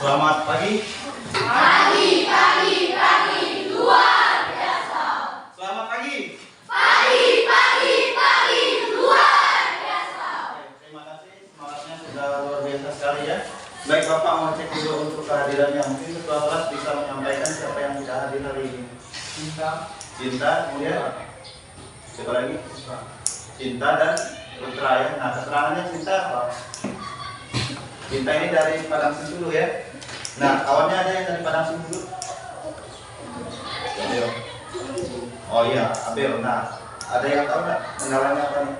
Selamat pagi. Pagi, pagi, pagi, luar biasa. Selamat pagi. Pagi, pagi, pagi, luar biasa. Terima kasih, semangatnya sudah luar biasa sekali ya. Baik Bapak, mau cek dulu untuk kehadirannya. Mungkin ketua kelas bisa menyampaikan siapa yang tidak hadir hari ini. Cinta, kemudian siapa lagi? Cinta dan Putra ya. Nah, keterangannya Cinta apa? Cinta ini dari Padang Singkulu ya. Nah, kawannya ada yang dari Padang Singkulu? Abel. Oh iya, Abel. Nah, ada yang tahu nggak kendalanya apa nih?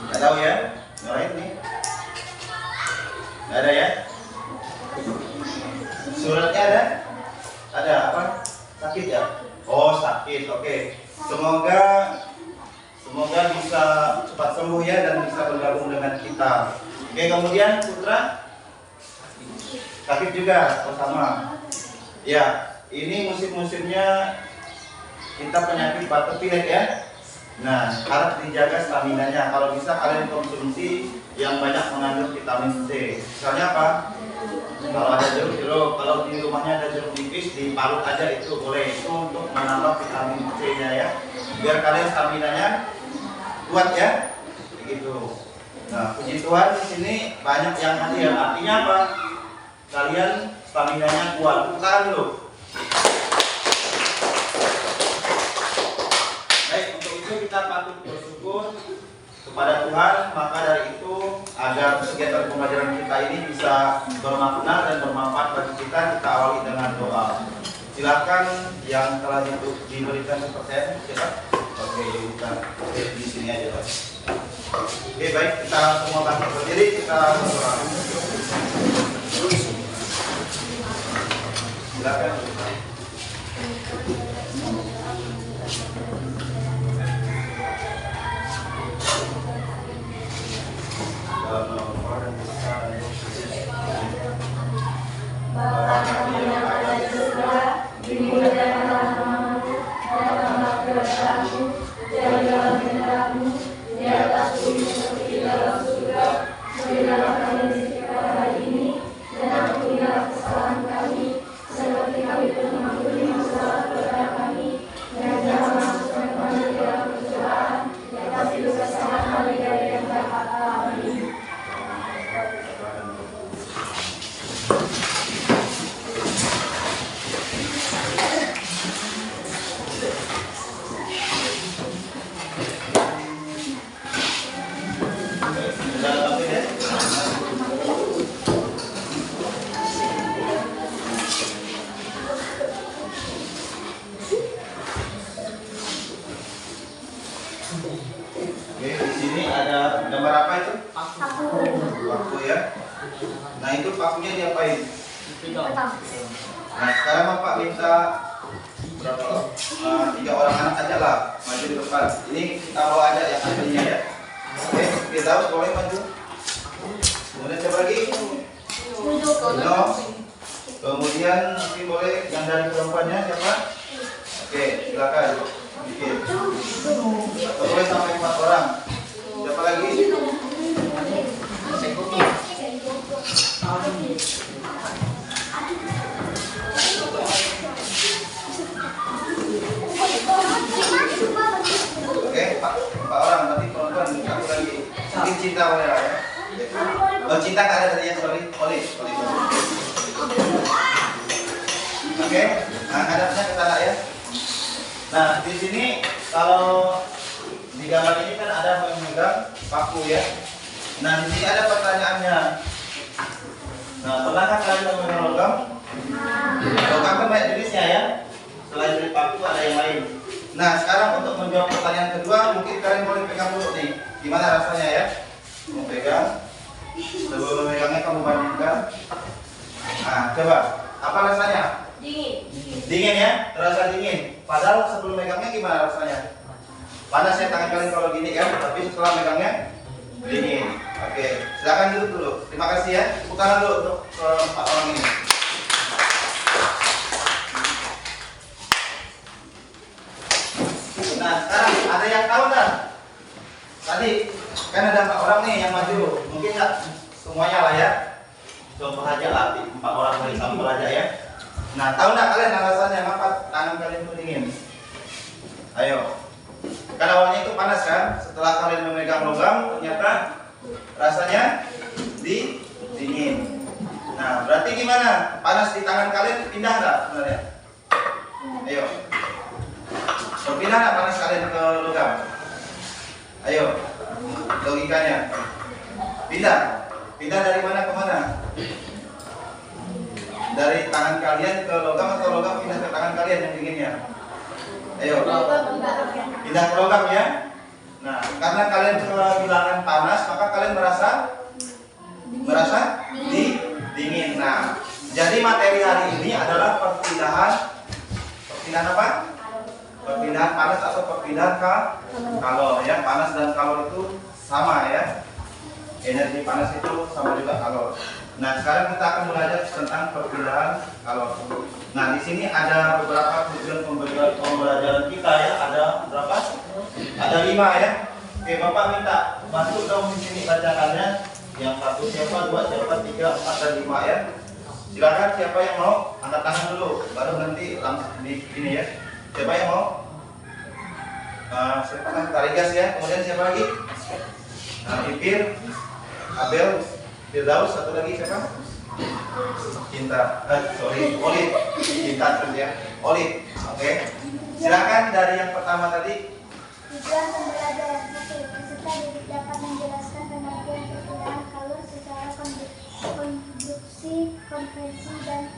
Nggak tahu ya? Yang lain nih? Nggak ada ya? Suratnya ada? Ada apa? Sakit ya? Oh, sakit. Oke. Semoga bisa cepat sembuh ya dan bisa bergabung dengan kita. Oke, kemudian Putra sakit juga bersama. Ya, ini musim-musimnya kita penyakit batuk pilek ya. Nah, harap dijaga stamina-nya. Kalau bisa kalian konsumsi yang banyak mengandung vitamin C. Misalnya apa? Kalau ada jeruk, kalau di rumahnya ada jeruk nipis, diparut aja itu boleh. Itu untuk menambah vitamin C-nya ya. Biar kalian stamina-nya kuat ya. Begitu. Nah, puji Tuhan di sini banyak yang hadir. Artinya apa? Kalian stamina-nya kuat. Bukan dulu. Baik, untuk itu kita patut bersyukur kepada Tuhan. Maka dari itu agar kegiatan pembelajaran kita ini bisa bermakna dan bermanfaat bagi kita, kita awali dengan doa. Silakan yang telah diberikan persen. Oke, kita di sini aja Pak. Oke, baik, kita semua bangkit berdiri, kita berdoa. Silakan. Bapa kami yang ada di surga, dimuliakanlah namamu, datanglah kedatanganmu, jadilah kehendakmu di atas bumi seperti di dalam surga. Berilah kami rezeki kita hari ini, dan ampunilah kesalahan kami, seperti kami pun mengampuni masalah kepada kami, dan jangan masukkan kami ke dalam pencobaan, tetapi bebaskanlah kami dari yang jahat. Amin. Oke, di sini ada gambar apa itu? Paku ya. Nah, itu pakunya diapain? Nah, sekarang Bapak minta berapa? 3 orang anak aja lah maju di depan. Ini kita bawa aja yang aslinya ya. Oke, kita harus boleh maju. Kemudian siapa lagi? No. Kemudian mungkin boleh yang dari perempuannya siapa? Oke, silakan. Bikin. Boleh sampai 4 orang. Siapa lagi? Oke, 4 orang. Berarti perempuan satu lagi. Mungkin Cinta boleh lah ya. Oh, Cinta nggak ada tadinya, sorry. Boleh. Oke, nah hadapnya ke sana ya. Nah, di sini kalau di gambar ini kan ada memegang paku ya. Nah, di sini ada pertanyaannya. Nah, pernahkah kalian memegang logam? Logam kan banyak jenisnya ya. Selain dari paku ada yang lain. Nah, sekarang untuk menjawab pertanyaan kedua, mungkin kalian boleh pegang dulu nih. Gimana rasanya ya? Mau pegang? Sebelum memegangnya kamu bandingkan. Nah, coba. Apa rasanya? Dingin ya? Terasa dingin. Padahal sebelum megangnya gimana rasanya? Panas ya tangan kalian kalau gini kan, tapi setelah megangnya dingin. Oke, silakan duduk dulu. Terima kasih ya. Tepuk tangan dulu untuk 4 orang ini. Nah, sekarang ada yang tahu nggak? Tadi kan ada 4 orang nih yang maju. Mungkin nggak semuanya lah ya. Coba aja latih 4 orang dari sampel aja ya. Nah, tahu nggak kalian alasannya kenapa tangan kalian itu dingin? Ayo. Kan awalnya itu panas kan? Setelah kalian memegang logam, ternyata rasanya dingin. Nah, berarti gimana? Panas di tangan kalian pindah nggak sebenarnya? Ayo. Berpindah nggak panas kalian ke logam? Ayo. Logikanya. Pindah. Pindah dari mana ke mana? Dari tangan kalian ke logam atau logam pindah ke tangan kalian yang dinginnya? Ayo. Pindah ke logam ya. Nah, karena kalian kehilangan panas, maka kalian merasa dingin. Nah, jadi materi hari ini adalah perpindahan apa? Perpindahan panas atau perpindahan kalor ya. Panas dan kalor itu sama ya. Energi panas itu sama juga kalor. Nah, sekarang kita akan belajar tentang perpindahan kalor. Nah, di sini ada beberapa tujuan pembelajaran kita ya. Ada berapa? Ada 5 ya. Oke, Bapak minta bantu dong di sini bacakannya. Yang 1 siapa, 2 siapa, 3, 4 dan 5 ya. Silakan siapa yang mau angkat tangan dulu, baru nanti langsung di sini ya. Siapa yang mau? Siapa kan Tarigas ya. Kemudian siapa lagi? Ipir, Abel, Firdaus, satu lagi siapa? Cinta, Olip, Cinta terus ya, Olip. Oke. Silakan dari yang pertama tadi. Tujuan pembelajaran peserta didik dapat menjelaskan pengertian perpindahan kalor secara konduksi, konvensi, dan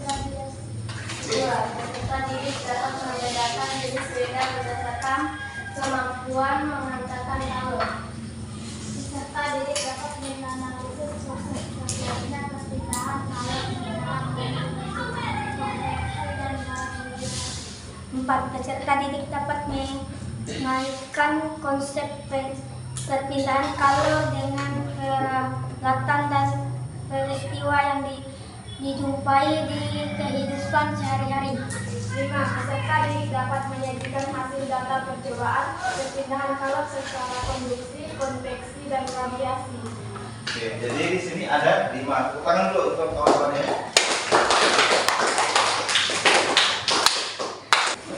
radiasi. 2. Peserta didik dapat membedakan jenis beda berdasarkan kemampuan menghantarkan kalor. Peserta didik dapat menganalisis proses terjadinya perpindahan kalor secara konvensi dan radiasi. 4. Peserta didik dapat mengaitkan konsep perpindahan kalor dengan peralatan dan peristiwa yang dijumpai di kehidupan sehari-hari. 5. Peserta didik dapat menyajikan hasil data percobaan perpindahan kalor secara konduksi, konveksi, dan radiasi. Oke, jadi di sini ada 5. Tepuk tangan dulu untuk kawan-kawannya.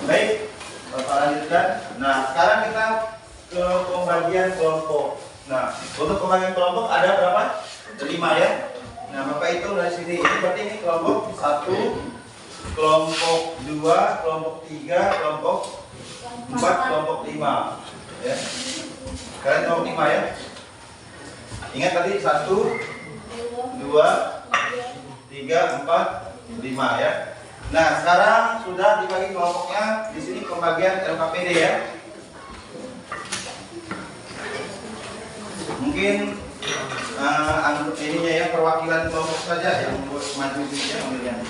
Baik, Bapak lanjutkan. Nah, sekarang kita ke pembagian kelompok. Nah, untuk pembagian kelompok ada berapa? Ada 5 ya. Nah, Bapak itu dari sini. Ini berarti ini kelompok 1, kelompok 2, kelompok 3, kelompok 4, kelompok 5. Ya. Kalian kelompok 5 ya. Ingat tadi 1, 2, 3, 4, 5 ya. Nah, sekarang sudah dibagi kelompoknya. Di sini pembagian LKPD ya. Mungkin ininya ya, perwakilan kelompok saja yang maju di sini ambilnya.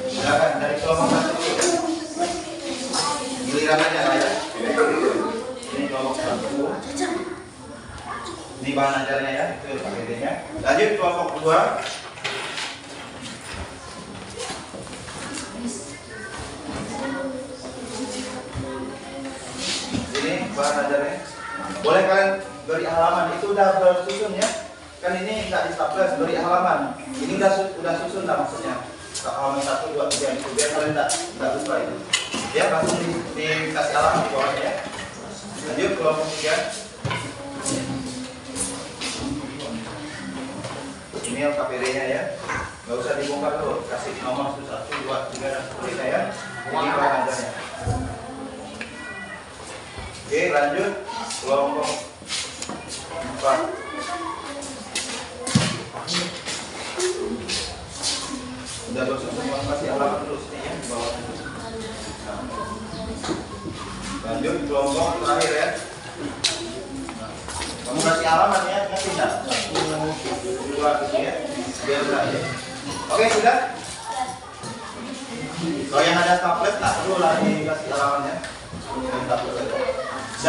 Silakan dari kelompok 1. Giliran aja lah ya. Ini kelompok 1. Ini bahan ajarnya ya, itu LKPD-nya. Lanjut kelompok 2. Ini bahan ajarnya. Boleh kalian beri halaman, itu udah bersusun ya. Kan ini nggak di staples, beri halaman. Ini udah susun lah maksudnya. Halaman 1, 2, 3 itu biar kalian nggak lupa itu. Ya, langsung dikasih halaman di bawahnya ya. Lanjut kelompok 3. Ini LKPD-nya ya. Nggak usah dibongkar dulu, kasih nomor 1, 2, 3 dan seterusnya ya. Ini bahan ajarnya. Oke, lanjut kelompok 4. Udah bersusun, kasih halaman terus nih ya, bawah. Nah. Lanjut kelompok terakhir ya. Nah, kamu kasih halaman ya, ngerti nggak? 1, 2 gitu ya, biar enggak ya. Oke, sudah. Kalau yang ada staples tak perlu lagi kasih halamannya.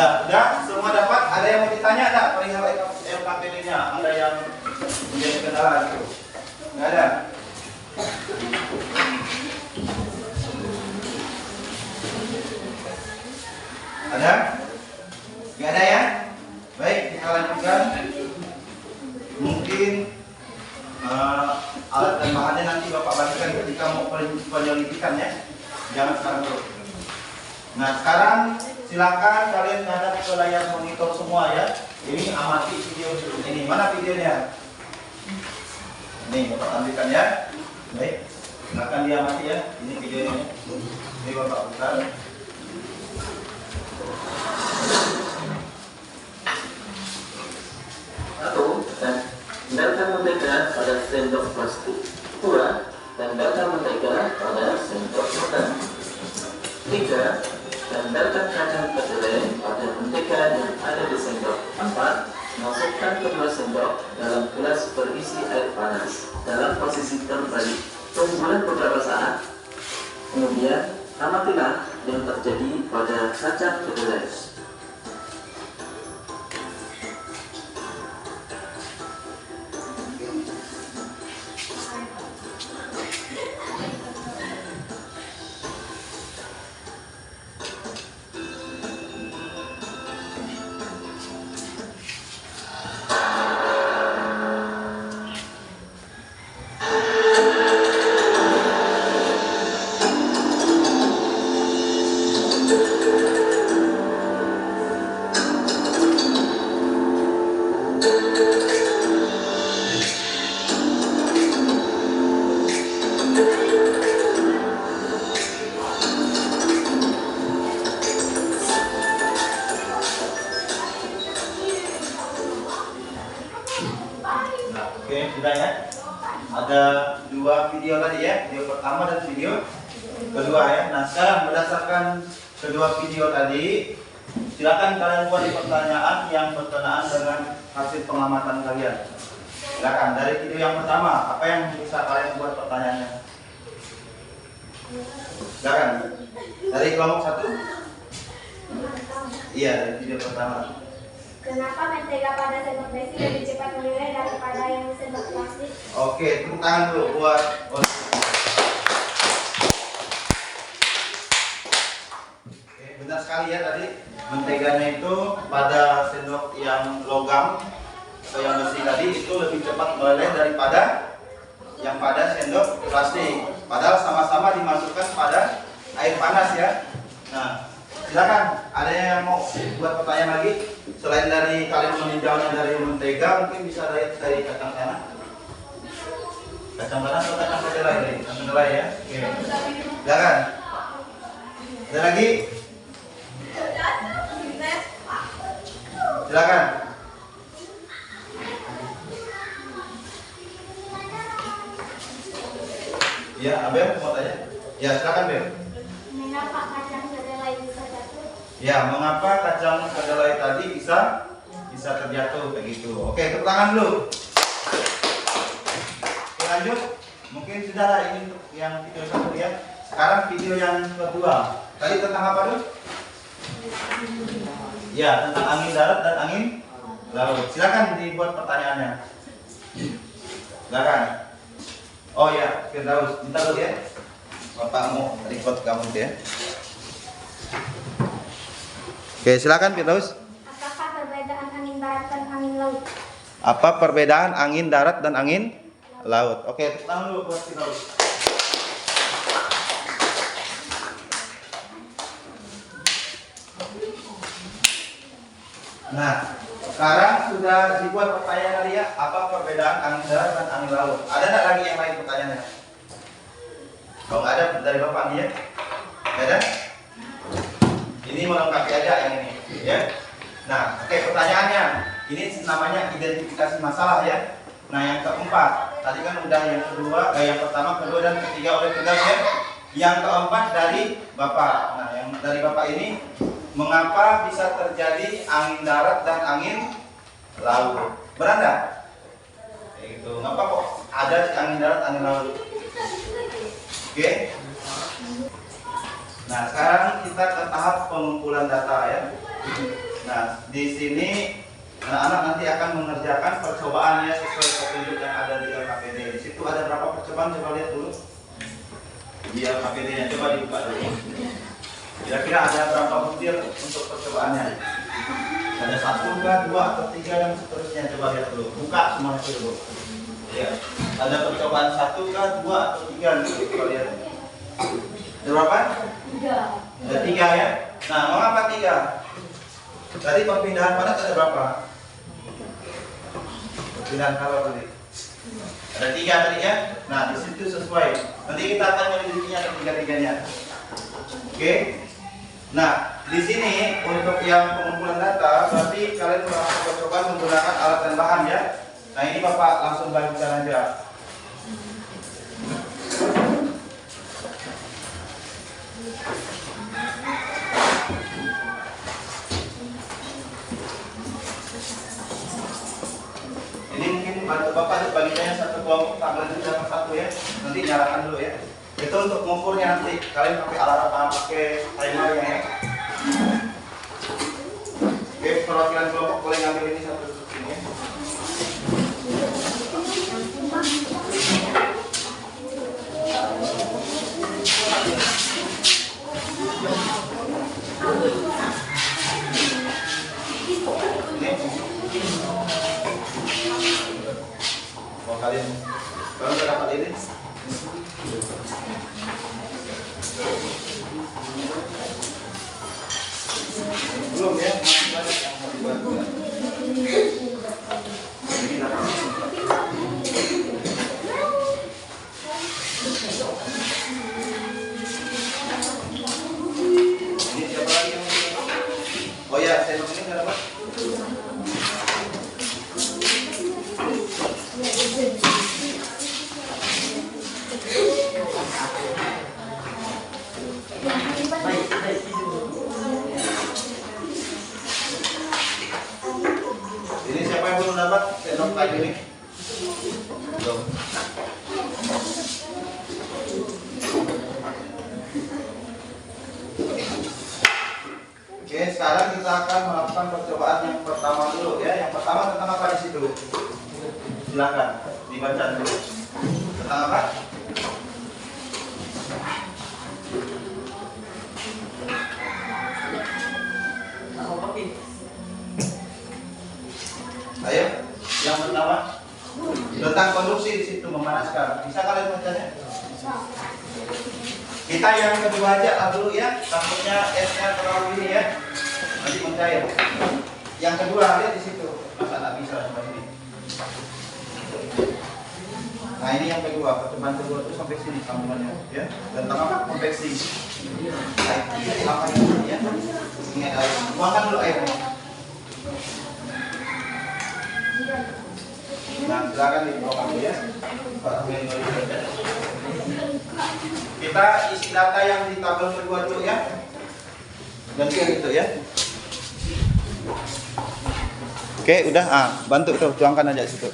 Udah, semua dapat. Ada yang mau ditanya enggak perihal LKPD-nya? Ada yang menjadi kendala gitu? Nggak ada. Ada? Nggak ada ya? Baik, kita lanjutkan. Mungkin alat dan bahannya nanti Bapak bagikan ketika mau penyelidikan ya. Jangan sekarang dulu. Nah sekarang silakan kalian menghadap ke layar monitor semua ya. Ini amati video ini. Mana videonya? Ini Bapak tampilkan ya. Baik. Silakan diamati ya. Ini videonya. Ini Bapak buka. Satu, dan tendangkan mentega pada sendok plastik. Dua, tendangkan mentega pada sendok rotan. Tiga, tendangkan kacang kedelai pada mentega yang ada di sendok. Empat, masukkan kedua sendok dalam gelas berisi air panas dalam posisi terbalik. Tunggulah beberapa saat. Kemudian amatilah yang terjadi pada kacang kedelai. Oke, sudah ya. Ada dua video tadi ya, video pertama dan video kedua ya. Nah sekarang berdasarkan kedua video tadi, silakan kalian buat pertanyaan yang berkenaan dengan hasil pengamatan kalian. Silakan dari video yang pertama, apa yang bisa kalian buat pertanyaannya? Silakan dari kelompok satu. Iya, dari video pertama. Kenapa mentega pada sendok besi lebih cepat meleleh daripada yang sendok plastik? Oke, tepuk tangan dulu buat. Oke, benar sekali ya tadi menteganya itu pada sendok yang logam atau yang besi tadi itu lebih cepat meleleh daripada yang pada sendok plastik. Padahal sama-sama dimasukkan pada air panas ya. Nah, silakan ada yang mau buat pertanyaan lagi selain dari kalian meninjaunya dari mentega, mungkin bisa dari kacang tanah. Kacang tanah atau kacang kedelai ini? Kacang kedelai ya. Oke. Silakan. Ada lagi? Silakan. Ya, Abel mau tanya? Ya, silakan Bel. Mengapa kacang kedelai bisa jatuh? Ya, mengapa kacang kedelai tadi bisa terjatuh begitu? Oke, tepuk tangan dulu. Oke, lanjut. Mungkin sudah lah ini untuk yang video satu ya. Sekarang video yang kedua. Tadi tentang apa dulu? Ya, tentang angin darat dan angin laut. Silakan dibuat pertanyaannya. Silakan. Oh ya, Firdaus, minta dulu ya. Bapak mau record kamu ya. Oke, silakan Firdaus. Apakah perbedaan angin darat dan angin laut? Apa perbedaan angin darat dan angin laut? Oke, tepuk tangan dulu buat Firdaus. Nah, sekarang sudah dibuat pertanyaan kali ya, apa perbedaan angin darat dan angin laut? Ada nggak lagi yang lain pertanyaannya? Kalau nggak ada dari Bapak nih ya, nggak ada? Ini melengkapi aja yang ini, ya. Nah, oke pertanyaannya, ini namanya identifikasi masalah ya. Nah, yang keempat, tadi kan udah yang kedua, yang pertama, kedua dan ketiga oleh Firdaus ya. Yang keempat dari Bapak. Nah, yang dari Bapak ini, mengapa bisa terjadi angin darat dan angin laut? Benar nggak? Itu, ngapa kok ada angin darat, angin laut? Oke. Nah, sekarang kita ke tahap pengumpulan data ya. Nah, di sini anak-anak nanti akan mengerjakan percobaannya sesuai petunjuk yang ada di LKPD. Di situ ada berapa percobaan? Coba lihat dulu. Di LKPD-nya coba dibuka dulu. Kira-kira ada berapa butir untuk percobaannya? Ada 1, 2, atau 3 dan seterusnya. Coba lihat dulu. Buka semua itu dulu. Ya. Ada percobaan 1 kah, 2 atau 3 nih kita lihat. Ada berapa? 3. Ada 3 ya. Nah, mengapa 3? Tadi perpindahan panas ada berapa? Perpindahan kalor tadi. Ada 3 tadi ya. Nah, di situ sesuai. Nanti kita akan menyelidiknya ketiga-tiganya. Oke. Nah, di sini untuk yang pengumpulan data, berarti kalian melakukan percobaan menggunakan alat dan bahan ya. Nah, ini Bapak langsung bagikan aja. Ini mungkin bantu Bapak bagikannya satu kelompok, tabel itu dapat 1 ya. Nanti nyalakan dulu ya. Itu untuk mengukurnya nanti kalian pakai alat pakai timer ya. Oke, perwakilan kelompok boleh ngambil ini satu ini ya. Oh, kalian kalau udah dapat ini belum ya, masih banyak yang mau dibantu. Ini siapa lagi yang oh ya, sendok ini nggak dapat. Ini siapa yang belum dapat sendok kayu ini? Belum. Oke, sekarang kita akan melakukan percobaan yang pertama dulu ya. Yang pertama tentang apa di situ? Silakan dibaca dulu. Tentang apa? Ayo, yang pertama tentang konduksi di situ memanaskan. Bisa kalian bacanya? Kita yang kedua aja dulu ya, takutnya esnya terlalu ini ya, nanti mencair. Yang kedua lihat di situ, masa nggak bisa sampai sini. Nah ini yang kedua, percobaan kedua itu sampai sini sambungannya ya. Tentang apa? Konveksi. Apa ini ya? Ingat air. Tuangkan dulu airnya. Nah, silakan dibuka dulu ya. Kita isi data yang di tabel kedua dulu ya. Gantian gitu ya. Oke, udah. Bantu tuh, tuangkan aja situ.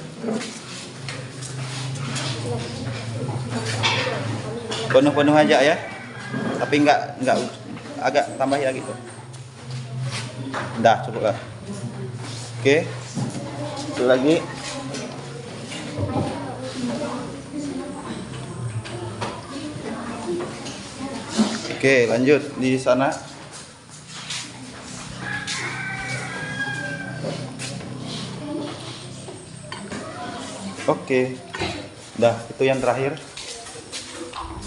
Penuh-penuh aja ya. Tapi enggak agak tambahin lagi tuh. Udah, cukup lah. Oke. Itu lagi. Oke, lanjut di sana. Oke. Dah, itu yang terakhir.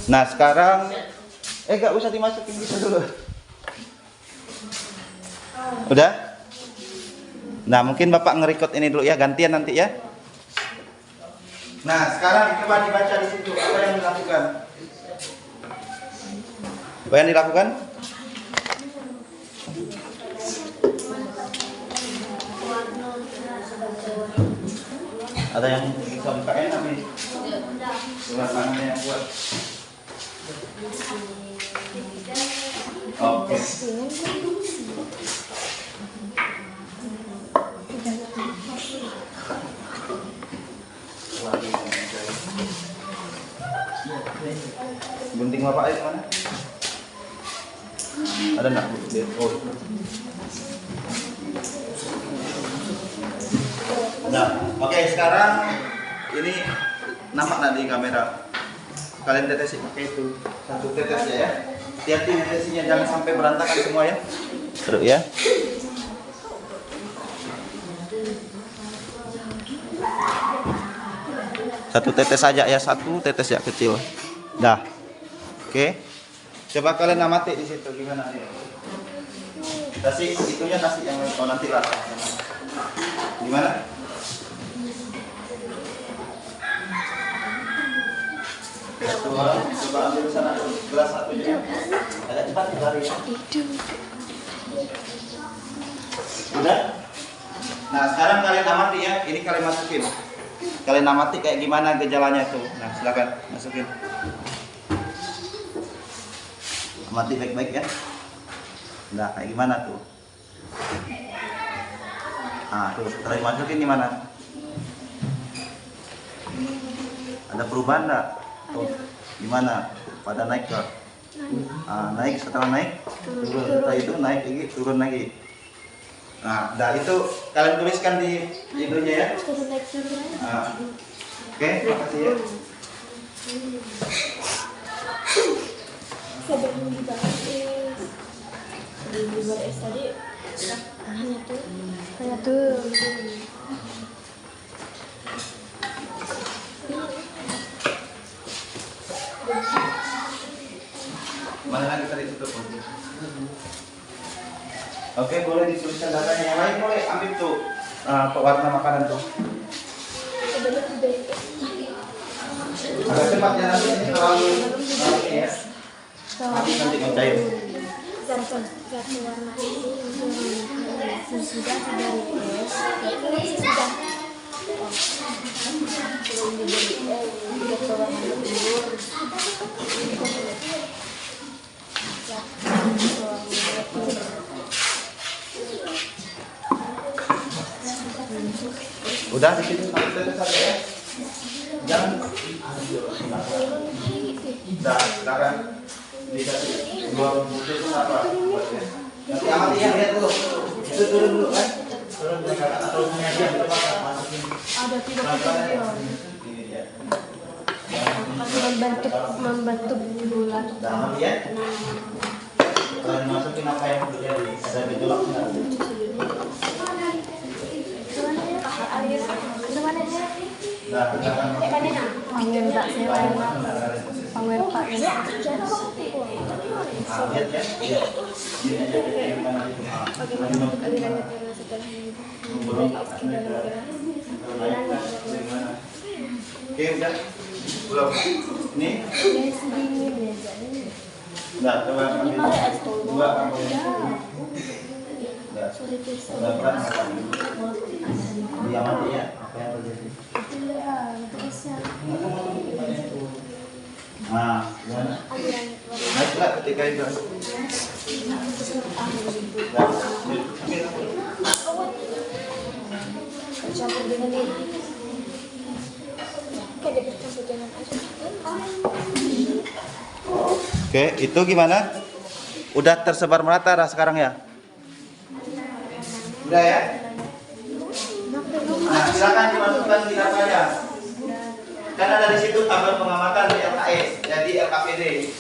Nah, sekarang enggak usah dimasukin gitu dulu. Udah? Nah, mungkin Bapak nge-record ini dulu ya, gantian nanti ya. Nah, sekarang coba dibaca di situ apa yang dilakukan. Apa yang dilakukan? Ada yang bisa bukain nih? Dengan tangannya yang kuat. Oke. Gunting Bapak itu mana? Ada enggak? Oh. Nah, oke, sekarang ini nampak nanti di kamera. Kalian tetes pakai itu satu tetes ya. Hati-hati tetesnya jangan sampai berantakan semua ya. Seru ya. 1 tetes saja ya, 1 tetes ya kecil. Dah. Oke. Coba kalian amati di situ gimana ya. Nasi itunya nasi yang nanti rasa. Gimana? Coba ambil sana gelas satu juga. Agak cepat lari ya. Udah? Nah sekarang kalian amati ya. Ini kalian masukin. Kalian amati kayak gimana gejalanya tuh. Nah silakan masukin. Amati baik-baik ya. Nah kayak gimana tuh? Nah tuh setelah dimasukin gimana? Ada perubahan enggak? Tuh, gimana? Pada naik ke? Naik, setelah naik turun, setelah itu naik lagi, turun lagi. Nah, itu kalian tuliskan di itunya ya. Oke, makasih ya. Sebelum dibahas tadi hanya tuh Mana lagi tadi tutup? Oke, boleh dituliskan datanya. Yang lain boleh ambil tuh warna makanan tuh. Agak cepat ya, nanti ini terlalu ya. Nanti mencair. Satu warna ini sudah dari es sudah Udah di situ satu tetes saja ya. Jangan. Dah, silakan. Dikasih 2 butir itu apa? Nanti amati ya, lihat dulu. Itu turun dulu kan? Turun dulu atau punya dia di depan masukin. ada video. Ini dia. membentuk bulan. Dah amati ya. Kalian masukin apa yang terjadi? Ada gejolak enggak? Nah, Panggil tak saya panggil Pak ya. lihat ya. Lihat. Ini aja gimana itu. Oke, udah. Belum. Ini. Nah, coba ambil 2 ambil. Udah pelan diamati ya apa yang terjadi. Nah, gimana? Naiklah ketika itu. Campur dengan ini. Kayak bercampur dengan air. Oke, itu gimana? Udah tersebar merata dah sekarang ya? Udah ya? Nah, silakan dimasukkan di datanya. Kan ada di situ tabel pengamatan di LKS, jadi LKPD.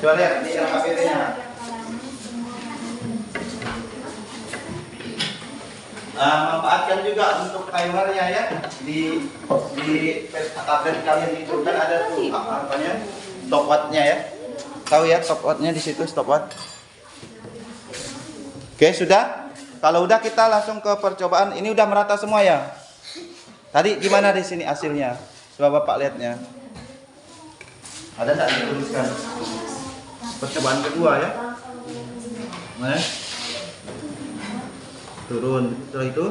Coba lihat di LKPD-nya. Manfaatkan juga untuk timernya ya di tablet kalian itu kan ada tuh apanya stopwatch-nya ya. Tahu ya stopwatch-nya di situ stopwatch. Oke, sudah? Kalau udah kita langsung ke percobaan. Ini udah merata semua ya? Tadi gimana di sini hasilnya? Coba Bapak lihatnya. Ada enggak dituliskan? Percobaan kedua ya. Mana? Turun. Setelah itu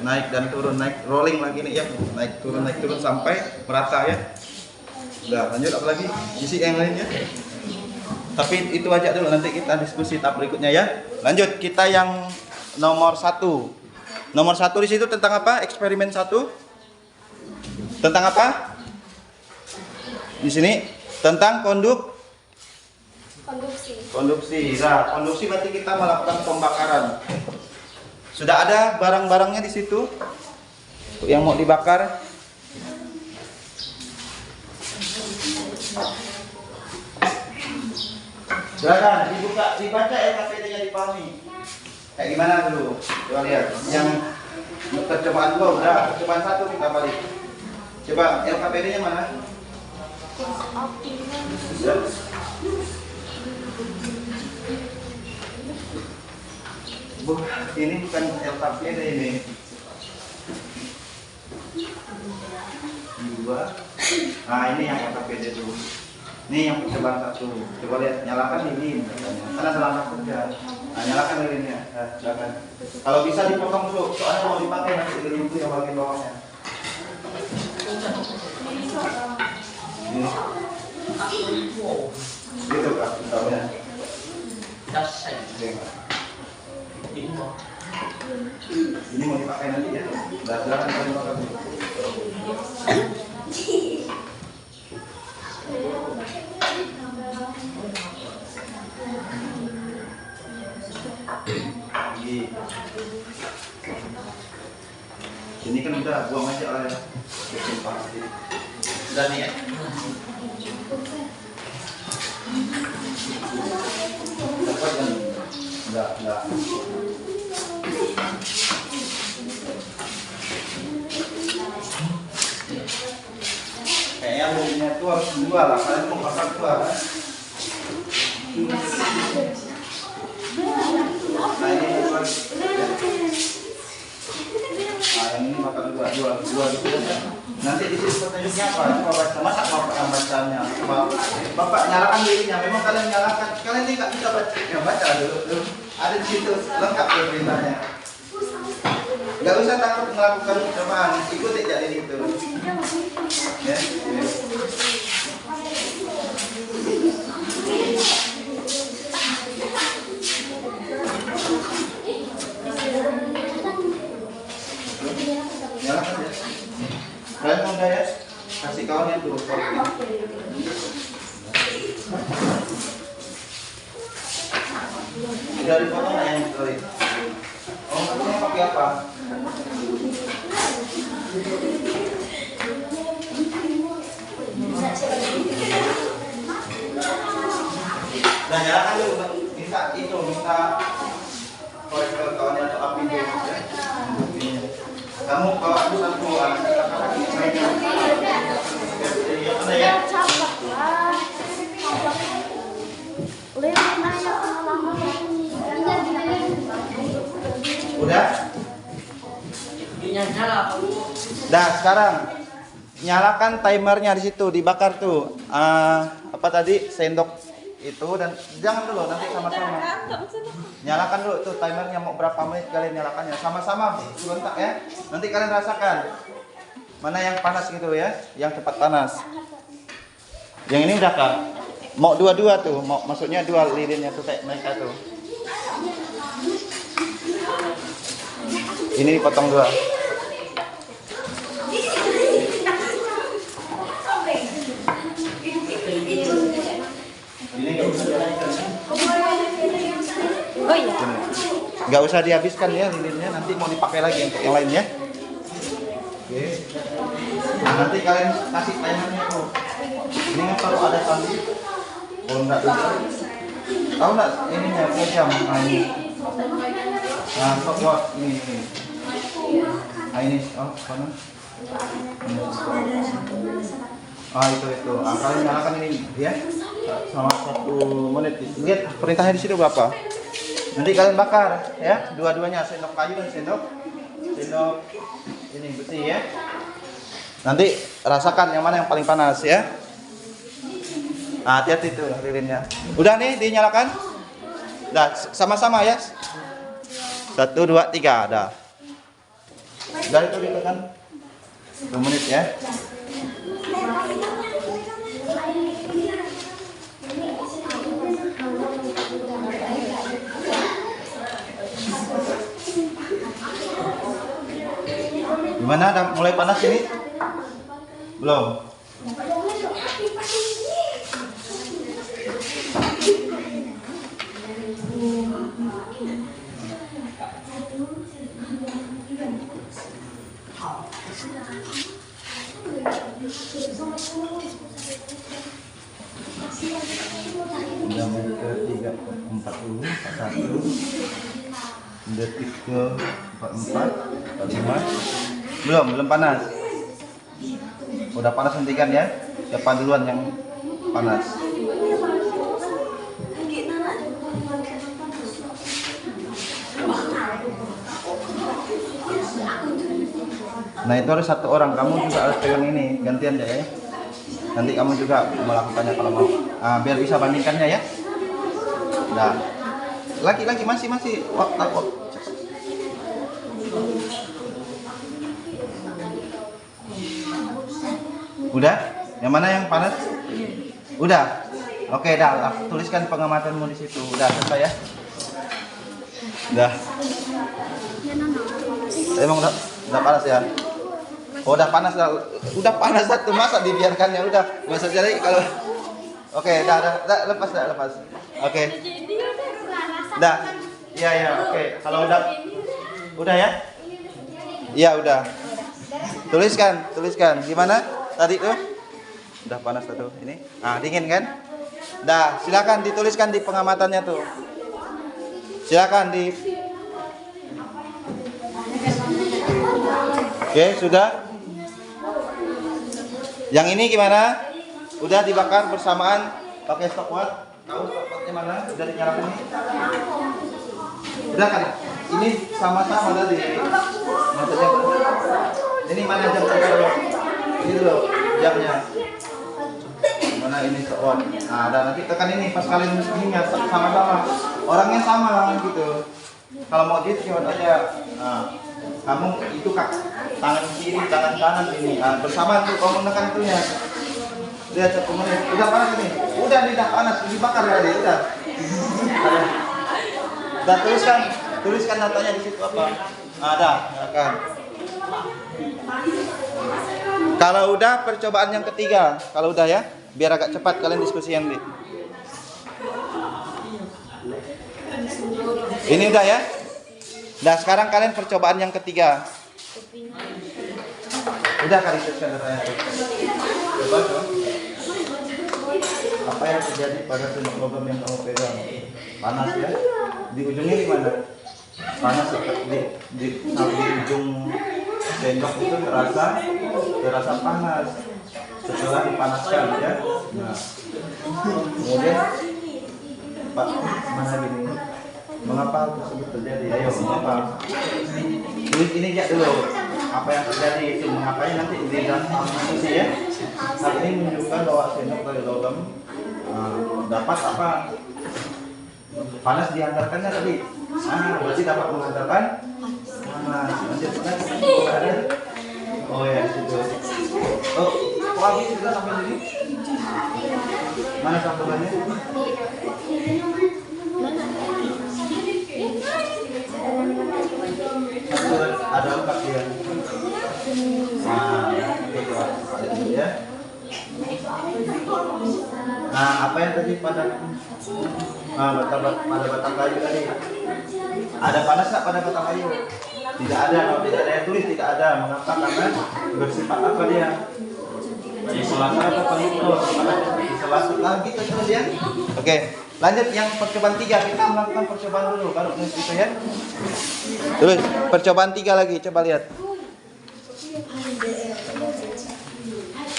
naik dan turun, naik rolling lagi nih ya. Naik turun sampai merata ya. Udah, lanjut apa lagi? Isi yang lainnya. Tapi itu aja dulu, nanti kita diskusi tahap berikutnya ya. Lanjut, kita yang nomor 1. Nomor 1 di situ tentang apa? Eksperimen 1. Tentang apa? Di sini tentang konduksi. Nah, konduksi berarti kita melakukan pembakaran. Sudah ada barang-barangnya di situ yang mau dibakar. Silakan dibuka, dibaca LKPD-nya dipahami. Kayak gimana dulu? Coba lihat. Yang Percobaan 2 udah, percobaan 1 kita balik. Coba LKPD-nya mana? Sudah. Ini bukan LKPD ini. 2. Nah, ini yang LKPD dulu. Ini yang percobaan 1. Coba lihat, nyalakan lilin katanya. Karena salah kerja. Nah, nyalakan lilinnya. Nah, silakan. Kalau bisa dipotong dulu, soalnya mau dipakai nanti lilin itu yang bagian bawahnya. Ini. Gitu Kak, tahunya. Ini mau dipakai nanti ya. Nah, silakan kalian pakai. Ini kan udah buang aja oleh udah nih ya. Dapat kan? Enggak. Kayaknya mobilnya tuh harus 2 lah, kalian mau pasang 2 kan? Nah ini yang ini makan dua gitu ya. Nanti di sini petunjuknya apa? Coba baca, masa bapak yang bacanya? Bapak nyalakan dirinya. Memang kalian nyalakan. Kalian ini nggak bisa baca. Ya baca dulu. Ada di situ lengkap perintahnya. Nggak usah takut melakukan percobaan. Ikuti jadi itu. Ya. Nyalakan ya. Kalian mau ya? Kasih kawannya dulu. Sudah dipotong nggak yang sorry? Oh, potongnya pakai apa? Nah, nyalakan dulu. Minta korek ke kawannya atau api dulu ya. Kamu bawa dulu satu anak ya. Udah? Dah, sekarang nyalakan timernya di situ, dibakar tuh. Apa tadi? Sendok itu dan jangan dulu nanti sama-sama. Nyalakan dulu tuh timernya mau berapa menit kalian nyalakannya sama-sama sebentar ya. Nanti kalian rasakan mana yang panas gitu ya, yang cepat panas. Yang ini udah Kak. Mau dua-dua tuh, mau maksudnya 2 lilinnya tuh kayak mereka tuh. Ini dipotong 2. Ini nggak usah dihabiskan. Oh iya. Nggak usah dihabiskan ya lilinnya, nanti mau dipakai lagi untuk yang lainnya. Oke. Nah, nanti kalian kasih timernya tuh. Ini kan kalau ada tadi, oh enggak bisa. Tahu nggak ininya jam? Nah ini. Nah, kok buat ini. Nah ini, oh mana? Itu. Kalian nyalakan ini ya. Selama 1 menit. Lihat perintahnya di situ berapa. Nanti kalian bakar ya, dua-duanya sendok kayu dan sendok ini besi ya. Nanti rasakan yang mana yang paling panas ya. Nah, hati-hati tuh lilinnya. Udah nih dinyalakan? Udah sama-sama ya. 1, 2, 3 dah. Udah itu ditekan 2 menit ya. Gimana? Udah mulai panas ini? Belum? Udah menit ke 3, 40, 41 detik ke 44. 45. Belum panas. Udah panas hentikan ya. Siapa duluan yang panas? Nah itu harus satu orang, kamu juga harus pegang ini, gantian ya. Nanti kamu juga melakukannya kalau mau. Biar bisa bandingkannya ya. Nah, lagi masih waktu. Udah? Yang mana yang panas? Udah. Oke, dah. Tuliskan pengamatanmu di situ. Udah selesai ya. Udah. Emang udah panas ya? Oh, udah panas satu, masa dibiarkannya udah. Masa jadi kalau oke, dah lepas. Oke. Dah. Iya, oke. Kalau udah ya? Iya, udah. Tuliskan. Gimana? Tadi tuh? Udah panas tuh ini. Dingin kan? Dah, silakan dituliskan di pengamatannya tuh. Silakan di. Oke, sudah. Yang ini gimana? Udah dibakar bersamaan pakai stopwatch. Tahu stopwatchnya mana? Udah dinyalakan ini? Udah kan? Ini sama-sama tadi. Maksudnya ini mana jam dulu? Ini dulu jamnya. Mana ini stopwatch? Dan nanti tekan ini pas kalian ininya sama-sama. Orangnya sama gitu. Kalau mau gitu coba aja. Kamu itu tangan kiri, tangan kanan ini bersamaan tuh kamu menekan itunya. Lihat 1 menit. Udah panas ini. Udah panas, dibakar tadi. Udah. Udah tuliskan datanya di situ apa? Ada, kan. Kalau udah percobaan yang ketiga. Kalau udah ya, biar agak cepat kalian diskusian nih. Ini udah ya? Nah, sekarang kalian percobaan yang ketiga. Udah kali tuliskan datanya. Coba dong. Apa yang terjadi pada sendok logam yang kamu pegang? Panas ya? Di ujungnya di mana? Panas di ujung sendok itu terasa panas setelah dipanaskan ya. Nah, kemudian Pak, mana gini? Mengapa tersebut terjadi? Ayo, mengapa? Tulis ini ya dulu. Apa yang terjadi itu mengapanya nanti di dalam diskusi ya. Hal ini menunjukkan bahwa sendok dari logam dapat apa? Panas dihantarkannya tadi. Berarti dapat menghantarkan panas. Lanjut. Oh ya, situ. Oh, kok habis sudah sampai sini? Mana sambungannya? Ada 4 ya. Ya. Apa yang tadi pada batang kayu tadi? Ada panas nggak pada batang kayu? Tidak ada, kalau tidak ada yang tulis tidak ada. Mengapa? Karena bersifat apa dia? Isolasi atau konduktor? Isolasi lagi terus ya. Oke, lanjut yang percobaan 3. Kita melakukan percobaan dulu, baru itu ya. Terus percobaan 3 lagi, coba lihat.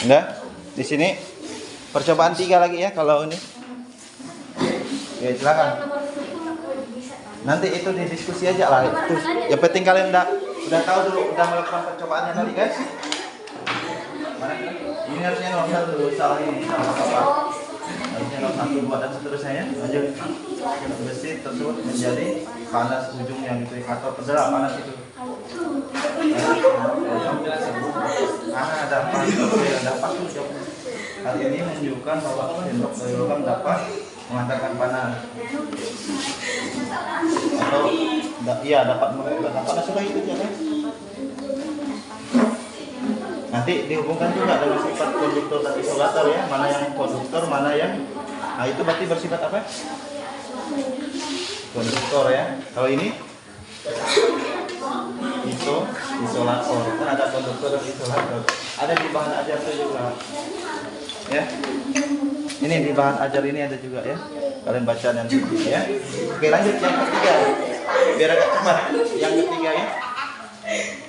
Udah? Di sini percobaan 3 lagi ya kalau ini. Ya, silakan. Nanti itu didiskusi aja lah. Terus, yang penting kalian udah tahu dulu, udah melakukan percobaannya tadi guys. Mana? Ini harusnya nomor 1, salah ini, salah apa? Harusnya nomor 1, 2 dan seterusnya ya. Lanjut. Besi tersebut menjadi panas ujung yang itu atau terserah panas itu. Dapat tuh. Hal ini menunjukkan bahwa sendok dari logam dapat menghantarkan panas. Atau dapat menghantarkan panas sudah itu ya. Nanti dihubungkan juga dengan sifat konduktor dan isolator ya. Mana yang konduktor, mana yang itu berarti bersifat apa? Konduktor ya. Kalau ini isolator. Kan ada konduktor dan isolator. Ada di bahan ajar itu juga. Ya. Ini di bahan ajar ini ada juga ya. Kalian baca nanti ya. Oke, lanjut yang ketiga. Biar agak cepat. Yang ketiga ya.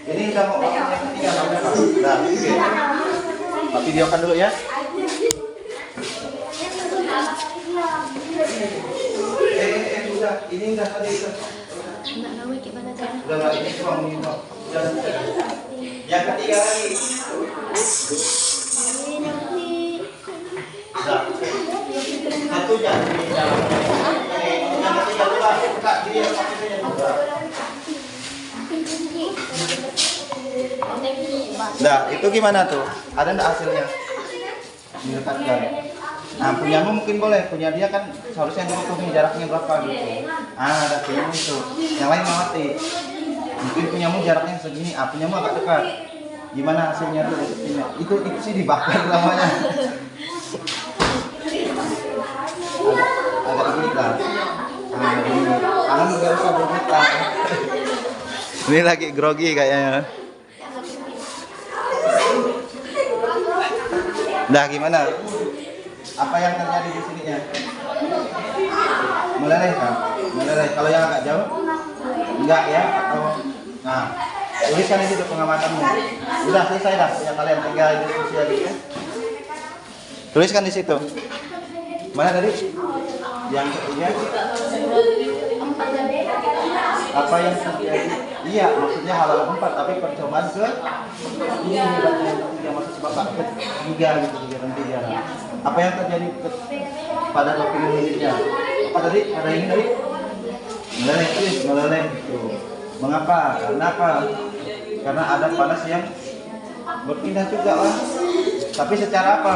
Ini udah mau pakai yang ketiga namanya Pak. Nah, oke. Pak videokan dulu ya. Udah, ini udah tadi itu. Nggak tahu gimana cara. Udah nggak ini cuma ini Pak. Udah. Yang ketiga lagi. Udah. Satu jangan di dalam. Yang ketiga tuh Pak, buka dia pakai juga. Nah, itu gimana tuh? Ada nggak hasilnya? Dilekatkan. Nah, punyamu mungkin boleh, punya dia kan seharusnya dulu tuh jaraknya berapa gitu. Ada punyamu itu. Yang lain nggak mati. Mungkin punyamu jaraknya segini, punyamu agak dekat. Gimana hasilnya tuh? Itu sih dibakar namanya. Agak gini lah. Ini tangan juga usah berputar. Ini lagi grogi kayaknya. Nah, gimana? Apa yang terjadi di sini ya? Meleleh kan? Meleleh. Kalau yang agak jauh, enggak ya? Atau nah, tuliskan di situ pengamatanmu. Udah selesai dah. Yang kalian tinggal diskusi lagi ya. Tuliskan di situ. Mana tadi? Yang ketiga? Apa yang terjadi? Iya, maksudnya halaman 4, tapi percobaan ke ini yang masuk sebapak ketiga gitu, kegiatan 3. Apa yang terjadi pada dokumen miliknya? Apa tadi? Ada ini tadi? Meleleh gitu. Mengapa? Karena apa? Karena ada panas yang berpindah juga lah. Tapi secara apa?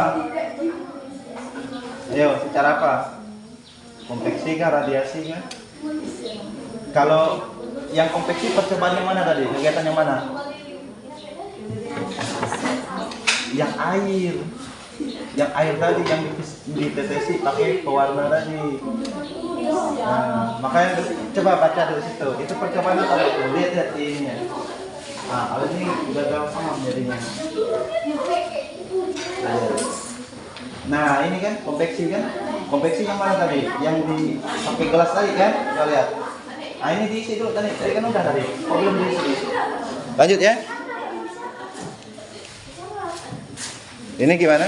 Ayo, secara apa? Konveksi kah, radiasi kah? Kalau yang konveksi percobaan yang mana tadi? Kegiatan yang mana? Yang air. Yang air tadi yang ditetesi pakai pewarna tadi. Nah, makanya coba baca dari situ. Itu percobaan apa itu? Lihat ininya. Nah, kalau ini udah gampang jadinya. Nah, ini kan konveksi kan? Konveksi yang mana tadi? Yang di pakai gelas tadi kan? Kita lihat. Nah, ini diisi dulu tadi. Tadi kan udah tadi. Oh, belum diisi. Lanjut ya. Ini gimana?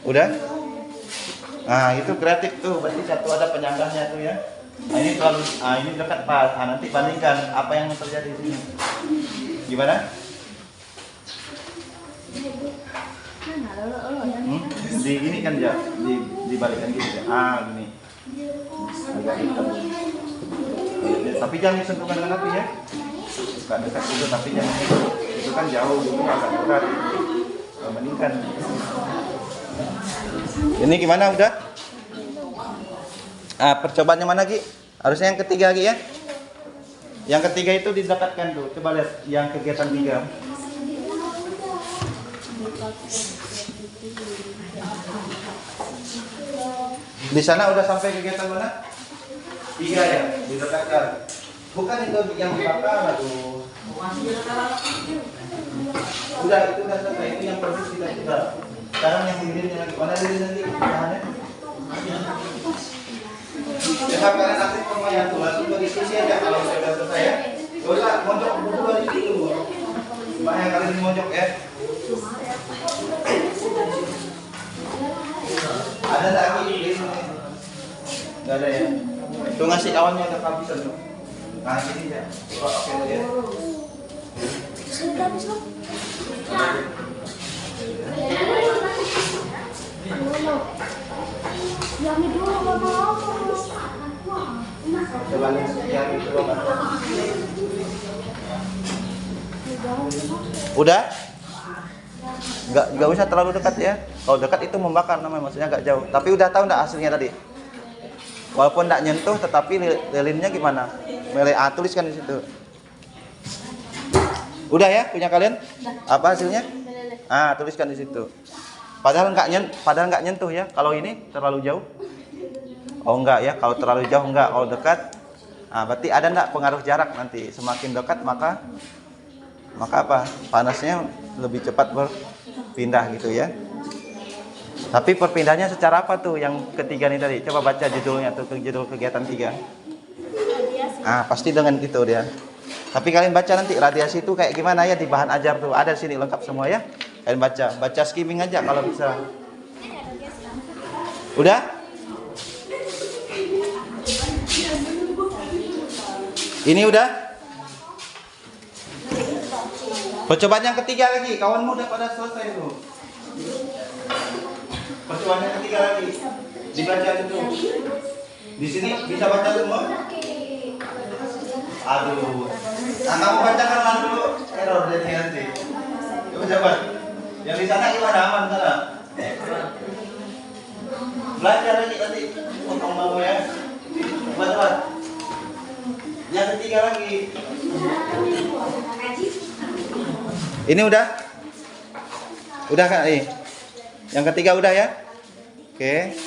Udah? Nah, itu kreatif tuh. Berarti satu ada penyanggahnya tuh ya. Nah, ini terlalu ini dekat pas. Nah, nanti bandingkan apa yang terjadi di sini. Gimana? Di gini kan ya, dibalikkan gitu ya. Gini. Agak hitam. Tapi jangan disentuhkan dengan api ya. Bukan dekat itu, tapi jangan itu kan jauh dulu agak dekat. Bandingkan. Ini gimana udah? Percobaannya mana Ki? Harusnya yang ketiga Ki ya. Yang ketiga itu didekatkan tuh. Coba lihat yang kegiatan 3. Di sana udah sampai kegiatan mana? 3 ya, didekatkan. Bukan itu yang dibakar, aduh. Udah, itu udah selesai. Itu yang persis kita juga. Sekarang yang lilin lagi. Mana lilin nanti? Bahannya? Coba kalian aktif pemain tuh. Langsung berdiskusi aja kalau sudah selesai ya. Gak usah mojok berdua di situ. Banyak kalian mojok ya. Ada lagi lilin? Gak ada ya? Tuh ngasih awalnya ada kehabisan tuh. Nah ini ya. Oke ya. Coba yang itu udah? Nggak usah terlalu dekat ya. Kalau dekat itu membakar namanya, maksudnya nggak jauh. Tapi udah tahu nggak hasilnya tadi? Walaupun nggak nyentuh, tetapi lilinnya gimana? Tuliskan di situ. Udah ya, punya kalian? Apa hasilnya? Tuliskan di situ. Padahal nggak nyentuh ya. Kalau ini terlalu jauh? Oh enggak ya. Kalau terlalu jauh enggak. Kalau dekat, berarti ada nggak pengaruh jarak nanti? Semakin dekat maka apa? Panasnya lebih cepat berpindah gitu ya. Tapi perpindahannya secara apa tuh yang ketiga nih tadi? Coba baca judulnya tuh, judul kegiatan 3. Pasti dengan gitu dia. Tapi kalian baca nanti radiasi itu kayak gimana ya di bahan ajar tuh. Ada di sini lengkap semua ya. Kalian baca skimming aja kalau bisa. Udah? Ini udah? Percobaan yang ketiga lagi. Kawanmu udah pada selesai tuh. Percobaan yang ketiga lagi. Dibaca itu. Di sini bisa baca semua? Aduh. Nah, kamu bacakan dulu error jadi nanti. Coba coba. Yang di sana gimana, aman sana? Belajar lagi tadi untuk kamu ya. Coba. Yang ketiga lagi. Ini udah? Udah kan? Yang ketiga udah ya? Oke.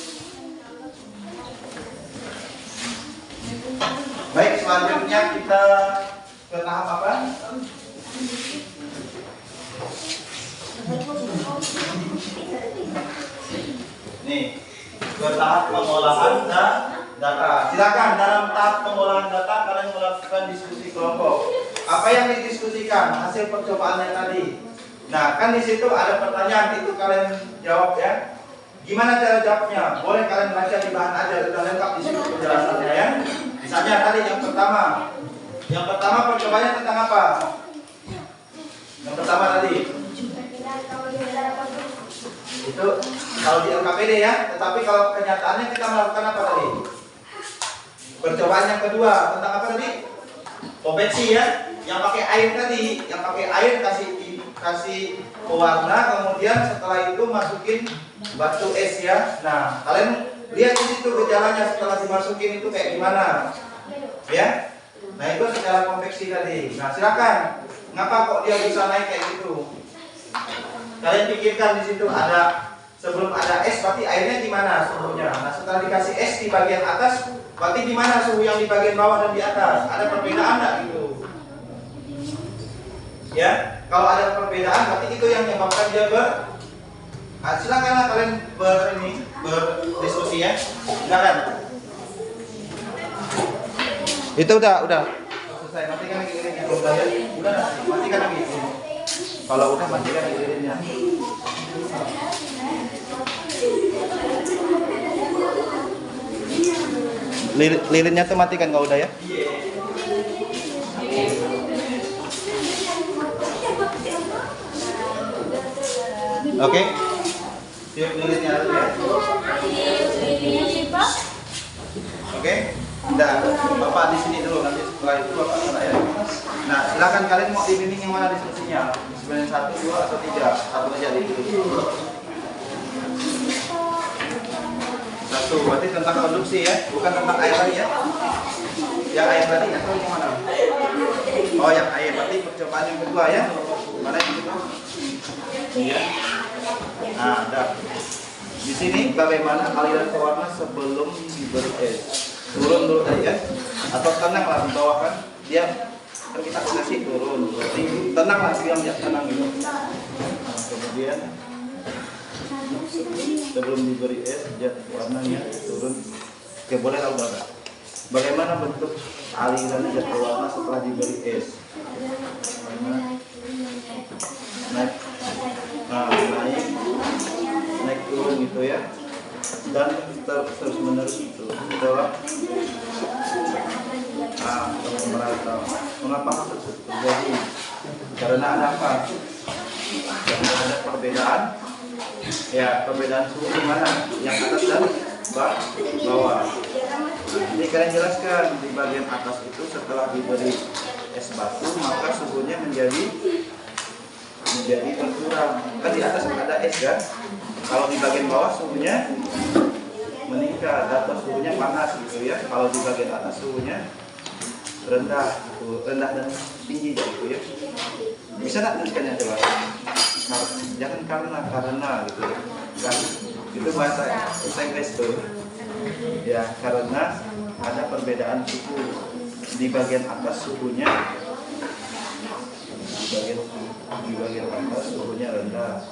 Baik, selanjutnya kita ke tahap apa? Nih, ke tahap pengolahan data. Silakan dalam tahap pengolahan data kalian melakukan diskusi kelompok. Apa yang didiskusikan? Hasil percobaannya tadi. Nah, kan di situ ada pertanyaan, itu kalian jawab ya. Gimana cara jawabnya? Boleh kalian baca di bahan ajar, sudah lengkap di situ penjelasannya ya. Misalnya tadi yang pertama percobaannya tentang apa? Yang pertama tadi itu kalau di LKPD ya, tetapi kalau kenyataannya kita melakukan apa tadi? Percobaan yang kedua tentang apa tadi? Konveksi ya, yang pakai air tadi, yang pakai air kasih pewarna, kemudian setelah itu masukin batu es ya. Nah, kalian lihat di situ gejalanya setelah dimasukin itu kayak gimana, ya? Nah itu secara konveksi tadi. Nah silakan, ngapa kok dia bisa naik kayak gitu? Kalian pikirkan di situ ada sebelum ada es, berarti airnya gimana suhunya? Nah setelah dikasih es di bagian atas, berarti gimana suhu yang di bagian bawah dan di atas? Ada perbedaan nggak gitu? Ya, kalau ada perbedaan, berarti itu yang menyebabkan dia Nah, silakanlah kalian berdiskusi ya. Silakan. Itu udah selesai. Matikan lagi lilinnya kalau udah ya. Udah matikan lagi. Kalau udah matikan lagi lilinnya. Lilinnya tuh matikan kalau udah ya. Oke. Siap lilinnya dulu ya. Oke. Udah, Bapak di sini dulu, nanti setelah itu Bapak sana ya. Nah, silakan kalian mau dibimbing yang mana diskusinya? Sebenarnya 1, 2 atau 3? Satu aja dulu. 1, berarti tentang produksi ya, bukan tentang air tadi ya. Yang air tadi atau yang mana? Oh, yang air, berarti percobaan yang kedua ya. Mana yang kedua? Iya. Nah, dah. Di sini bagaimana aliran pewarna sebelum diberi es? Turun dulu tadi ya, atau tenang lah di bawah kan? Dia kan kita kasih turun, berarti tenang lah, diam ya, tenang gitu. Nah, kemudian sebelum diberi es, dia warnanya turun. Oke, boleh tahu enggak? Bagaimana bentuk aliran zat pewarna setelah diberi es? Naik, naik turun gitu ya, dan terus menerus itu bawah. Terus merata. Mengapa hal tersebut terjadi? Karena ada apa? Karena ada perbedaan. Ya, perbedaan suhu di mana? Yang atas dan bawah. Ini kalian jelaskan di bagian atas itu setelah diberi es batu maka suhunya menjadi berkurang. Kan di atas ada es kan? Kalau di bagian bawah suhunya meningkat atau suhunya panas gitu ya. Kalau di bagian atas suhunya rendah dan tinggi gitu ya. Bisa nggak tuliskannya coba? Jangan karena gitu ya. Kan itu bahasa Inggris tuh. Ya, karena ada perbedaan suhu di bagian atas suhunya di bagian atas suhunya rendah.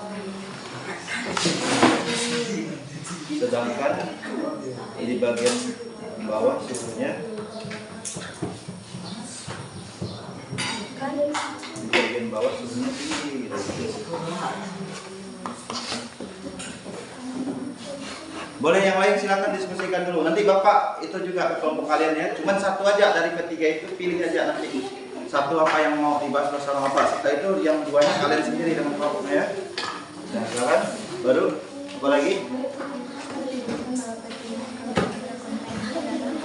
Sedangkan di bagian bawah suhunya bawah suhunya tinggi. Boleh yang lain silakan diskusikan dulu. Nanti Bapak itu juga ke kelompok kalian ya. Cuman satu aja dari ketiga itu, pilih aja nanti satu apa yang mau dibahas bersama apa. Setelah itu yang duanya kalian sendiri dengan kelompoknya ya. Nah, silakan. Baru apa lagi?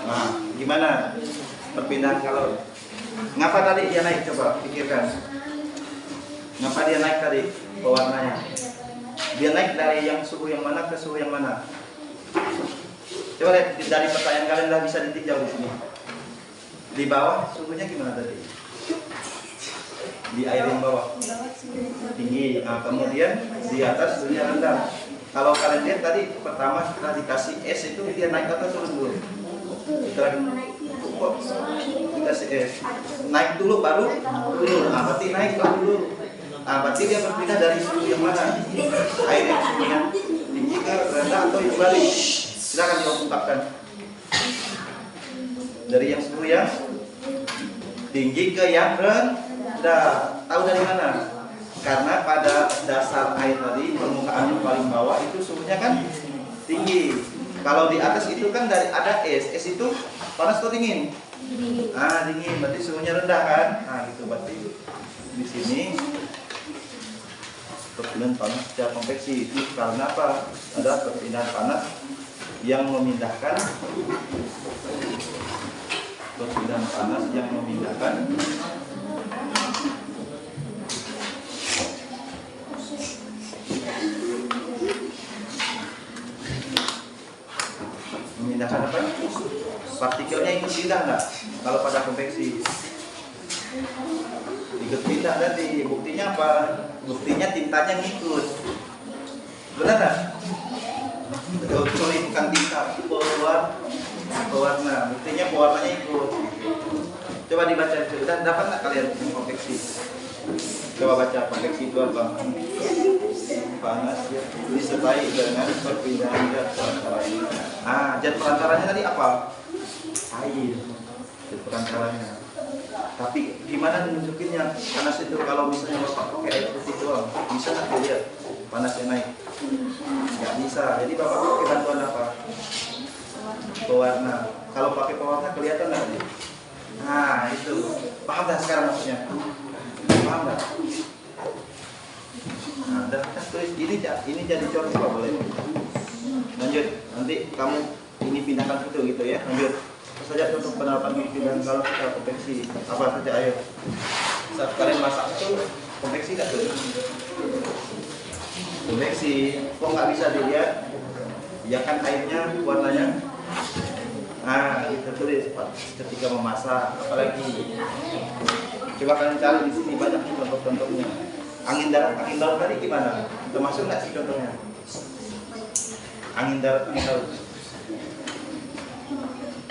Nah, gimana perpindahan kalau ngapa tadi dia naik, coba pikirkan. Ngapa dia naik tadi pewarnanya? Dia naik dari yang suhu yang mana ke suhu yang mana? Coba lihat dari pertanyaan kalian lah, bisa ditinjau di sini. Di bawah suhunya gimana tadi? Di air yang bawah tinggi. Nah, kemudian di atas suhunya rendah. Kalau kalian lihat tadi pertama setelah dikasih es itu dia naik atau turun dulu? Setelah dikasih es naik dulu baru turun. Nah, berarti naik dulu. Nah, berarti dia berpindah dari suhu yang mana? Air yang suhunya tinggi ke rendah atau yang balik? Silakan diungkapkan. Dari yang suhu yang tinggi ke yang rendah. Tahu dari mana? Karena pada dasar air tadi, permukaan yang paling bawah itu suhunya kan tinggi. Kalau di atas itu kan dari ada es. Es itu panas atau dingin? Ah, dingin. Berarti suhunya rendah kan? Nah, gitu. Berarti di sini perpindahan panas secara konveksi itu karena apa? Ada perpindahan panas yang memindahkan apa? Partikelnya ikut pindah enggak? Kalau pada konveksi ikut pindah tadi. Buktinya apa? Buktinya tintanya ngikut. Benar nggak? Betul, bukan tinta, pewarna. Buktinya pewarnanya ikut. Coba dibaca, sudah dapat nggak kalian konveksi? Coba baca konveksi itu apa? Panas ya, disertai dengan perpindahan zat perantaranya. Ah, zat perantaranya tadi apa? Air. Zat perantaranya. Tapi gimana nunjukinnya panas itu? Kalau misalnya Bapak pakai air putih doang, bisa nggak dilihat panasnya naik? Nggak bisa. Jadi Bapak pakai bantuan apa? Pewarna. Kalau pakai pewarna kelihatan nggak? Nah itu, paham dah sekarang maksudnya? Paham nggak? Nah, dah tulis ini jadi contoh Pak, boleh? Lanjut, nanti kamu ini pindahkan gitu ya. Lanjut. Apa saja contoh penerapan pindahkan kalau kita konveksi? Apa saja ayo? Saat kalian masak itu konveksi nggak tuh? Konveksi, kok nggak bisa dilihat? Ya kan airnya, warnanya. Nah, kita tulis Pak, ketika memasak, apalagi. Coba kalian cari di sini banyak contoh-contohnya. Angin darat tadi gimana? Termasuk nggak sih contohnya? Angin darat.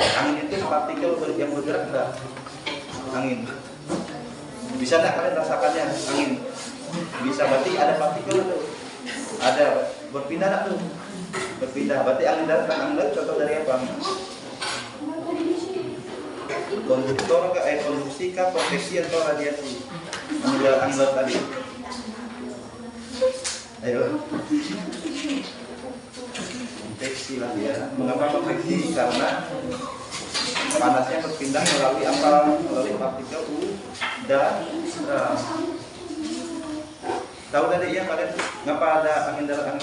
Angin itu partikel yang bergerak enggak? Angin. Bisa nggak kalian rasakannya? Angin. Bisa, berarti ada partikel tuh. Ada berpindah nggak tuh? Berpindah. Berarti angin darat contoh dari apa? Konduktor ke konduksi ke konveksi atau radiasi? Angin darat tadi. Ayo. Konveksi lah ya. Mengapa konveksi? Karena panasnya berpindah melalui apa? Melalui partikel udara. Tahu tadi ya kalian? Ngapa ada angin darat?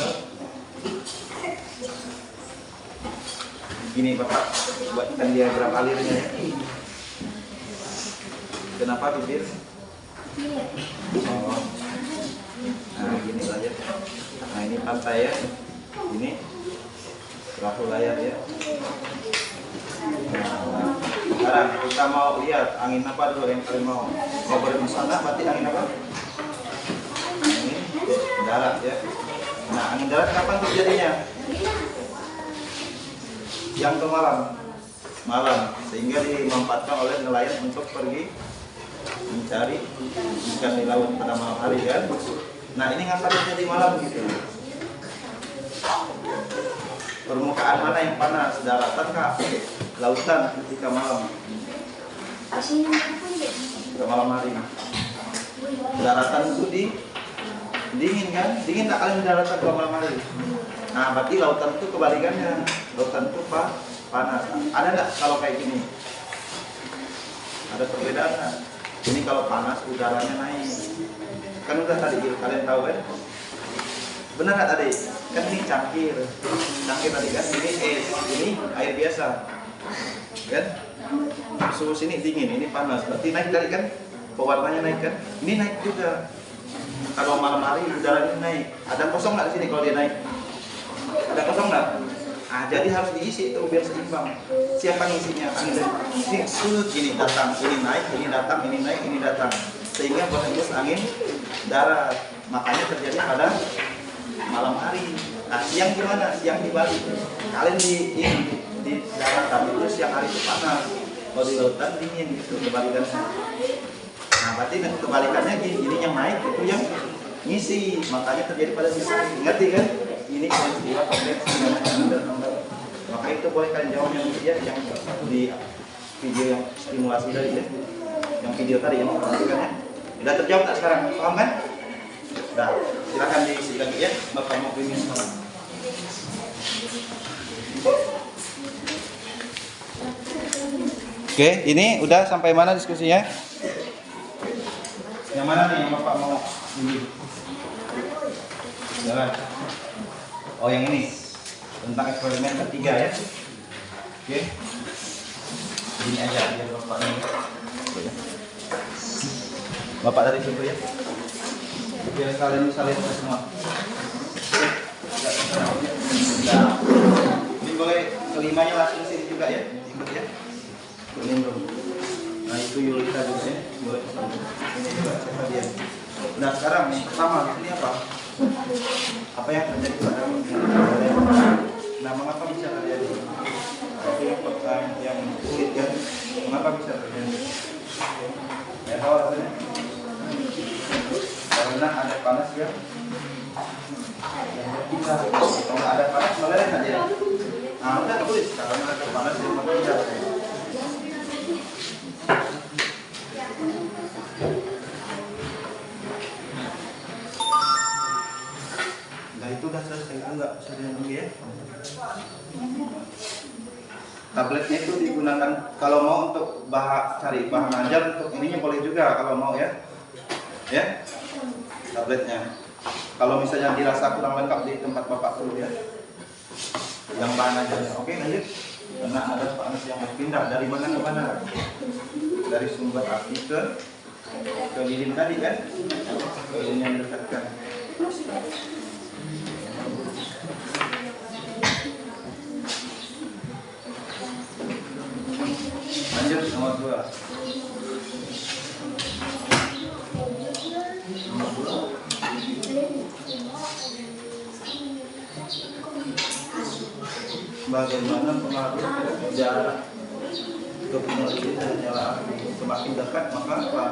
Gini Bapak, buatkan diagram alirnya ya. Kenapa bibir? Oh. Nah gini saja. Nah ini pantai ya. Ini perahu layar ya. Nah, sekarang kita mau lihat angin apa dulu yang kalian mau? Mau berhenti sana berarti angin apa? Ini darat ya. Nah angin darat kapan terjadinya? Siang ke malam, sehingga dimanfaatkan oleh nelayan untuk pergi mencari ikan di laut pada malam hari kan. Nah ini ngapa terjadi malam gitu? Permukaan mana yang panas? Daratan kah? Lautan ketika malam? Ketika malam hari. Daratan itu dingin kan? Dingin tak kalian daratan kalau malam hari? Nah, berarti lautan itu kebalikannya. Lautan itu panas. Ada nggak kalau kayak gini? Ada perbedaan nggak? Ini kalau panas udaranya naik. Kan udah tadi kalian tahu kan? Benar nggak tadi? Kan ini cangkir tadi kan? Ini es, ini air biasa. Kan? Suhu sini dingin, ini panas. Berarti naik tadi kan? Pewarnanya naik kan? Ini naik juga. Kalau malam hari udaranya naik. Ada kosong nggak di sini kalau dia naik? Ada kosong nggak? Ah, jadi harus diisi itu biar seimbang. Siapa ngisinya? Angin. Ini datang, ini naik, ini datang, ini naik, ini datang. Sehingga berhembus angin darat. Makanya terjadi pada malam hari. Nah, siang gimana? Siang dibalik. Kalian di daratan itu siang hari itu panas. Kalau di lautan dingin gitu kebalikannya. Nah, berarti kebalikannya gini, ini yang naik itu yang ngisi. Makanya terjadi pada sisi. Ngerti kan? Ini peristiwa kompleks maka itu boleh kalian jawab yang yang di video yang stimulasi tadi ya, yang video tadi yang memperhatikan ya. Udah terjawab tak sekarang? Paham kan? Udah, silakan diisi lagi ya. Bapak mau pilih sekarang. Oke, ini udah sampai mana diskusinya? Yang mana nih yang Bapak mau pilih? Jangan. Oh, yang ini tentang eksperimen ketiga ya. Oke. Ini aja biar Bapak ini. Bapak dari situ ya. Biar kalian bisa lihat semua. Nah, ini boleh kelimanya langsung sini juga ya. Ikut ya. Ini dulu. Nah, itu Yulita juga ya. Boleh ini juga siapa dia. Nah, sekarang nih pertama di sini apa? Apa yang terjadi pada nah, mengapa bisa terjadi? Itu yang pertanyaan yang sulit kan? Mengapa bisa terjadi? Ya tahu rasanya? Karena ada panas ya. Yang berpisah. Kalau ada panas meleleh aja. Nah, udah tulis. Karena ada panas yang berpisah. Itu udah selesai, enggak usah lagi ya. Tabletnya itu digunakan kalau mau untuk cari bahan ajar, untuk ininya boleh juga kalau mau ya. Ya. Tabletnya. Kalau misalnya dirasa kurang lengkap di tempat Bapak dulu ya. Yang bahan ajarnya. Oke, lanjut. Karena ada panas yang berpindah dari mana ke mana? Dari sumber api ke lilin tadi kan? Ke lilin yang dekatkan. Lanjut nomor 2. Bagaimana pengaruh jarak ke peneliti dan nyala api? Semakin dekat maka apa?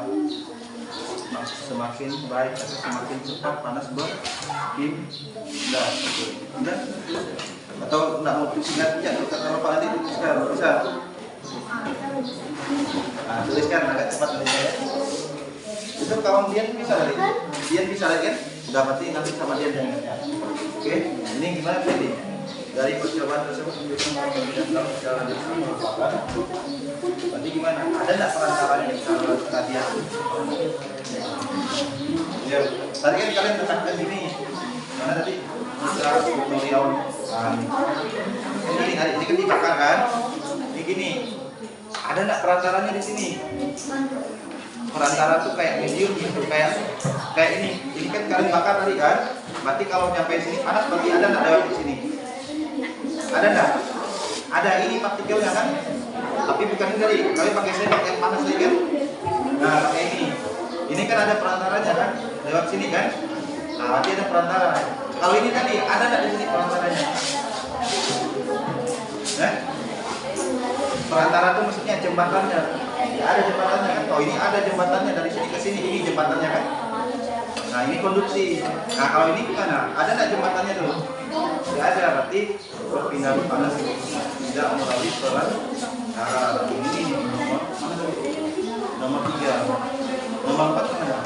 Semakin baik atau semakin cepat panas berpindah. Atau tidak mau ingat ya? Kalau Pak nanti tuliskan bisa. Nah, tuliskan agak cepat dari saya. Itu kawan Dian bisa lagi. Dian bisa lagi kan? Udah berarti nanti sama Dian yang ingatnya. Oke, ini gimana tadi? Dari percobaan tersebut menunjukkan dalam secara diri merupakan. Berarti gimana? Ada nggak perantaranya kalau tadi ya? Ya, tadi kan kalian tekankan gini. Mana tadi? Bisa tutorial. Ini kan dibakar kan? Ini gini. Ada nggak perantaranya di sini? Perantara tuh kayak medium gitu, kayak ini. Ini kan kalian bakar tadi kan? Berarti kalau nyampe sini panas, berarti ada nggak lewat di sini? Ada nggak? Ada ini partikelnya kan? Tapi bukan ini tadi. Kalian pakai sendok yang panas lagi kan? Nah, pakai ini. Ini kan ada perantaranya kan? Lewat sini kan? Nah, berarti ada perantara. Kalau ini tadi ada nggak di sini perantaranya? Perantara itu maksudnya jembatannya. Ya, ada jembatannya kan? Oh, ini ada jembatannya dari sini ke sini. Ini jembatannya kan? Nah, ini konduksi. Nah, kalau ini gimana? Ada nggak jembatannya dulu? Tidak ada, berarti perpindahan panas tidak melalui peran. Nah, ini nomor 3. Nomor 4 mana?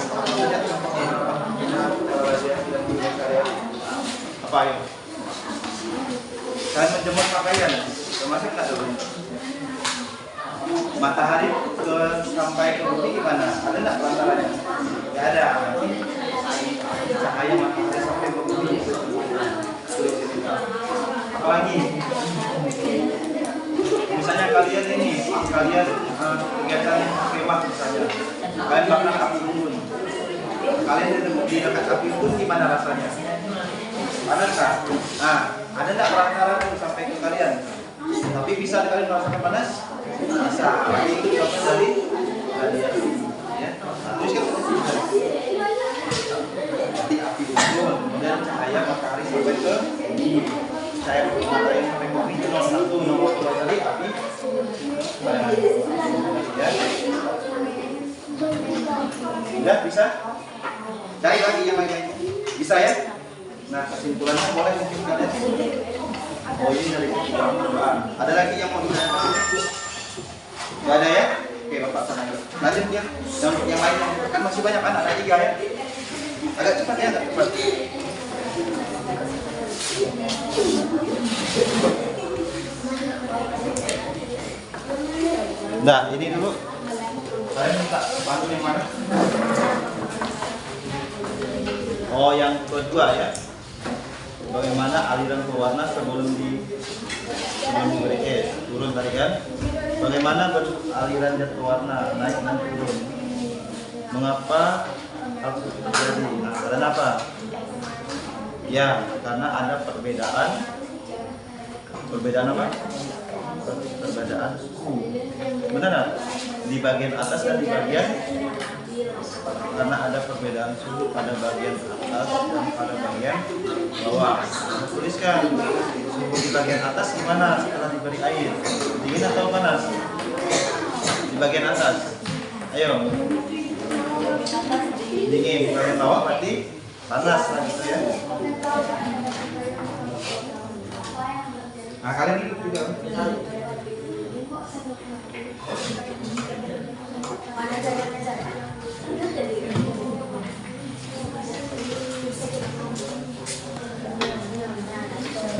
Apa ya? Kalian menjemur pakaian, termasuk nggak dulu? Matahari sampai ke bumi gimana? Ada nggak perantaranya? Nggak ada. Cahaya matahari sampai ke bumi. Apalagi? Misalnya kalian kegiatan kemah misalnya, kalian bakar api unggun. Kalian di dekat api unggun gimana rasanya? Panas nggak? Nah, ada nggak perantara itu sampai ke kalian? Tapi bisa kalian merasakan panas? Bisa. Tapi itu contoh dari kalian. Ya. Terus kan di api unggun, kemudian cahaya matahari sampai ke bumi. Cahaya matahari sampai ke bumi itu nomor 2 tadi api. Ya. Udah bisa? Cari lagi yang lain. Bisa ya? Nah, kesimpulannya boleh mungkin kalian. Oh, ini dari ada lagi yang mau ditanyakan? Gak ada ya? Oke, Bapak tenang. Lanjut ya. Dan untuk yang lain kan masih banyak kan? Ada 3 ya? Agak cepat ya, agak cepat. Nah, ini dulu. Kalian minta bantu yang mana? Oh, yang kedua ya. Bagaimana aliran pewarna sebelum diberi turun tadi kan? Bagaimana aliran zat pewarna naik dan turun? Mengapa hal tersebut terjadi? Nah, karena apa? Ya, karena ada perbedaan apa? Perbedaan suhu. Benar? Di bagian atas dan di bagian, karena ada perbedaan suhu pada bagian atas dan pada bagian bawah. Tuliskan suhu di bagian atas gimana setelah diberi air, dingin atau panas? Di bagian atas, ayo. Dingin. Di bagian bawah berarti panas lah gitu ya. Nah, kalian hidup juga.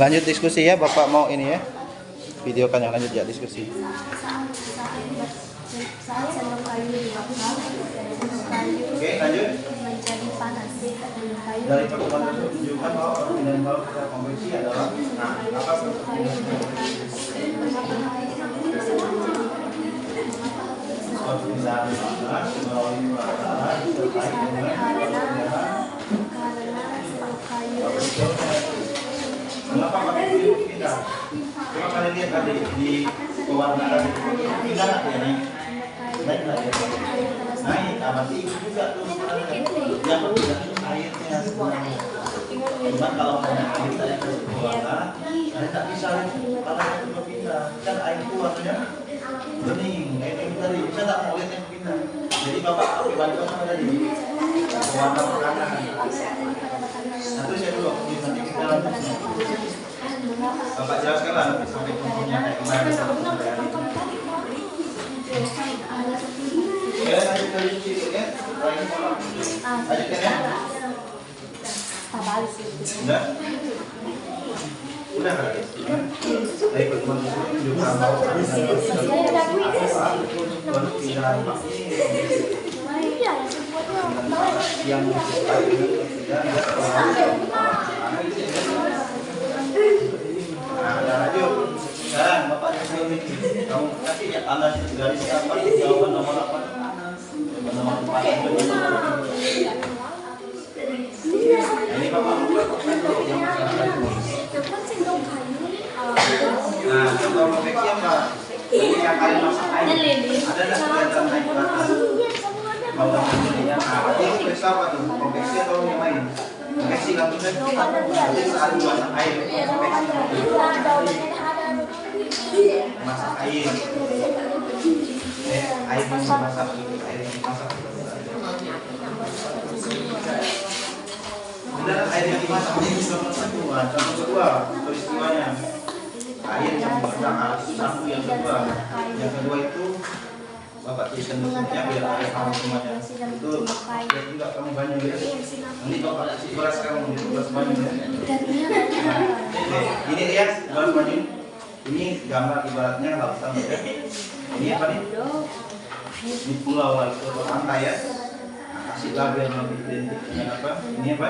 Lanjut diskusi ya, Bapak mau ini ya. Videokan yang lanjut ya diskusi. Saat sendok kayu dibakar, sendok kayu lanjut. menjadi panas. Kayu Dari pertemuan itu menunjukkan bahwa perbedaan bau secara konveksi adalah apa? Perpindahan panas melalui perasaan terkait dengan kenapa pakai ini pindah? Coba kalian lihat tadi di pewarna tadi pindah nggak ya nih? Naik nggak ya? Naik, berarti itu juga tuh yang pindah airnya sebenarnya. Cuma kalau hanya air tadi ke pewarna, kalian tak bisa kalau itu berpindah. Kan air itu warnanya bening, air itu tadi bisa tak mau lihat yang pindah. Jadi Bapak pakai bantuan apa tadi? Pewarna makanan. Satu saya dulu, nanti kita lanjut. Bapak jelaskanlah sampai kuncinya kayak gimana sampai hari ini. Ya, lanjut dari sini ya. Lanjutkan ya. Udah? Udah kan? Dari pertemuan itu juga mau yang ada radio. Sekarang Bapak kasih mikir. Kamu kasih ya analisis garis apa jawaban nomor apa? Nomor 4. Ini Bapak melakukan yang nah, contoh konveksi apa? Jadi yang kalian masak air. Ada nggak kelihatan air ke atas? Kalau yang berarti itu konveksi apa tuh? Konveksi atau yang lain? Konveksi kan tuh jadi saat masak air konveksi. Masak air. Air yang dimasak gitu, air yang dimasak. Benar air yang dimasak ini bisa menentukan. Contoh kedua, peristiwanya air yang berangkat itu satu yang kedua. Yang kedua itu Bapak tuliskan bentuknya biar ada kamu semuanya. Itu ya enggak kamu banyak ya. Nanti bapak kasih beras kamu itu beras banyak ya. Ini ya beras banyak. Ini gambar ibaratnya lautan ya. Ini apa nih? Di pulau itu atau pantai ya. Kasih lagu yang lebih identik dengan apa? Ini apa?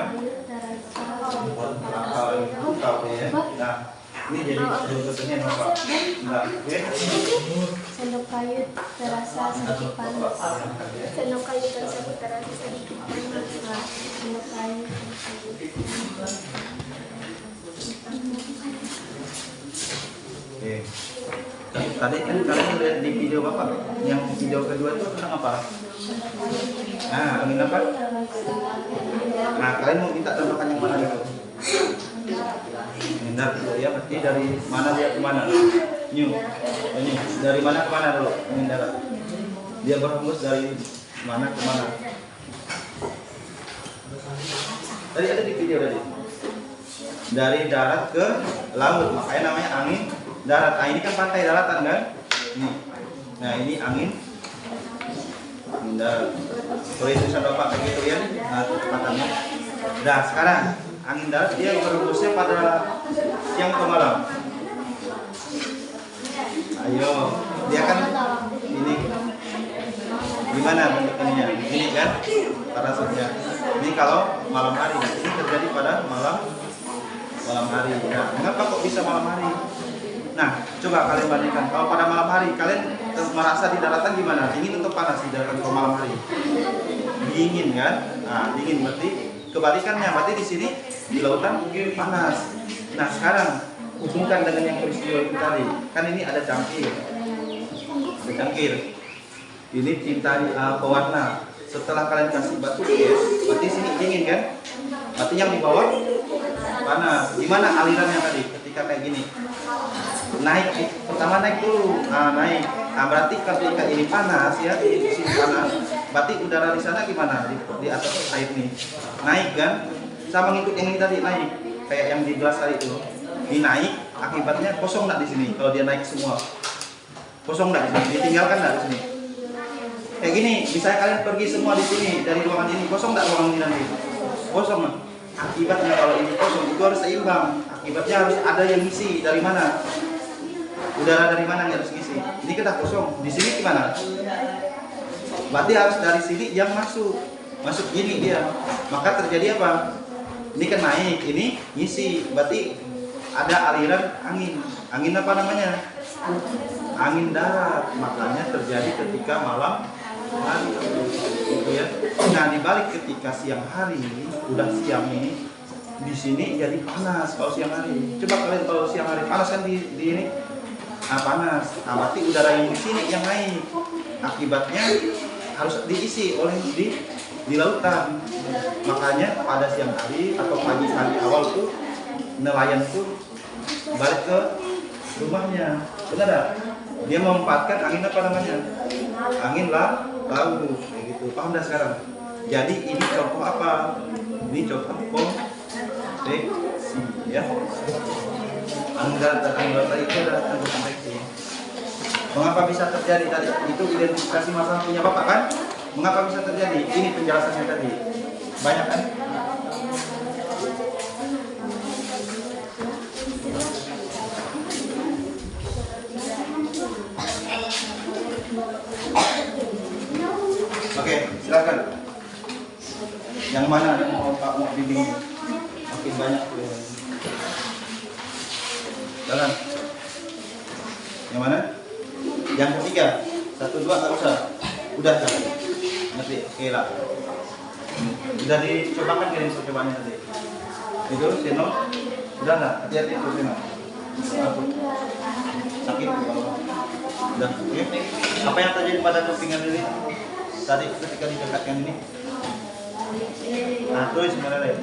Kau ya. Nah, ini jadi bentuknya apa? Nah, oke. Sendok kayu terasa sedikit panas. Sendok kayu terasa sedikit panas. Sendok kayu. Oke. Tadi kan kalian lihat di video bapak, yang video kedua itu tentang apa? Nah, angin apa? Nah, kalian mau minta contohkan yang mana dulu? Angin darat ya, berarti dari mana dia ke mana? New. Dari mana ke mana dulu? Angin darat. Dia berhembus dari mana ke mana? Tadi ada di video tadi. Dari darat ke laut, makanya namanya angin darat. Nah, ini kan pantai daratan kan? Ini. Nah, ini angin darat. Tulis tulisan bapak kayak gitu ya. Nah, itu katakannya. Nah, sekarang angin darat dia berhembusnya pada siang ke malam. Ayo, dia kan ini gimana bentuk ininya? Ini kan parasutnya. Ini kalau malam hari. Ini terjadi pada malam hari. Nah, mengapa kok bisa malam hari? Nah, coba kalian bandingkan. Kalau pada malam hari, kalian merasa di daratan gimana? Dingin atau panas di daratan kalau malam hari? Dingin kan? Nah, dingin berarti kebalikannya. Berarti di sini di lautan panas. Nah, sekarang hubungkan dengan yang peristiwa itu tadi. Kan ini ada cangkir. Ada cangkir. Ini tinta pewarna. Setelah kalian kasih batu es, berarti sini dingin kan? Berarti yang di bawah panas. Gimana alirannya tadi ketika kayak gini? Naik, pertama naik dulu. Nah, naik. Nah, berarti ketika ini panas ya, di sini panas. Berarti udara di sana gimana? Di atas air ini. Naik kan? Sama ngikut yang ini tadi naik. Kayak yang di gelas tadi itu. Ini naik, akibatnya kosong enggak di sini kalau dia naik semua. Kosong enggak di sini? Ditinggalkan enggak di sini? Kayak gini, misalnya kalian pergi semua di sini dari ruangan ini, kosong enggak ruangan ini nanti? Kosong. Akibatnya kalau ini kosong itu harus seimbang. Akibatnya harus ada yang ngisi. Dari mana? Udara dari mana yang harus ngisi? Ini kita kosong. Di sini gimana? Berarti harus dari sini yang masuk. Masuk gini dia. Maka terjadi apa? Ini kan naik, ini ngisi. Berarti ada aliran angin. Angin apa namanya? Angin darat. Makanya terjadi ketika malam hari. Gitu ya. Nah, dibalik ketika siang hari, udah siang ini, di sini jadi panas kalau siang hari. Coba kalian kalau siang hari panas kan di ini, panas. Nah, berarti udara yang di sini yang naik. Akibatnya harus diisi oleh di lautan. Makanya pada siang hari atau pagi-pagi awal tuh nelayan tuh balik ke rumahnya. Benar tak? Dia memanfaatkan angin apa namanya? Angin laut kayak gitu. Paham dah sekarang? Jadi ini contoh apa? Ini contoh konveksi ya. Angin darat dan angin laut tadi itu adalah contoh konveksi. Mengapa bisa terjadi tadi? Itu identifikasi masalah punya bapak kan? Mengapa bisa terjadi? Ini penjelasannya tadi. Banyak kan? Oke, silakan. Yang mana yang mau Pak mau bimbing? Makin banyak tuh. Jalan. Yang mana? Yang ketiga. 1, 2 nggak usah. Udah kan? Nanti oke lah. Udah dicobakan kirim percobaannya tadi. Itu Seno. Udah nggak? Hati-hati itu Seno. Sakit kalau. Udah. Oke. Apa yang terjadi pada kepingan ini? Tadi ketika didekatkan ini. Nah, terus sebenarnya.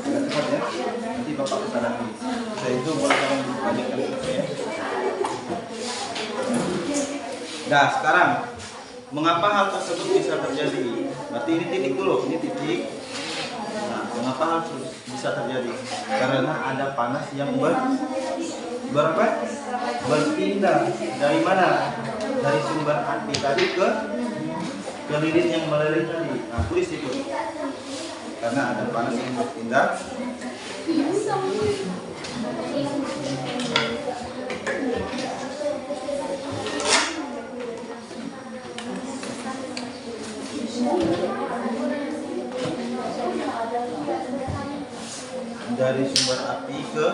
Agak cepat ya. Nanti Bapak kesana lagi. Saya itu boleh tolong lanjutkan ya. Nah, sekarang mengapa hal tersebut bisa terjadi? Berarti ini titik dulu, ini titik. Nah, mengapa hal tersebut bisa terjadi? Karena ada panas yang berpindah dari mana? dari sumber api tadi ke lilin yang meleleh tadi. Nah, tulis itu. Karena ada panas yang berpindah. Dari sumber api ke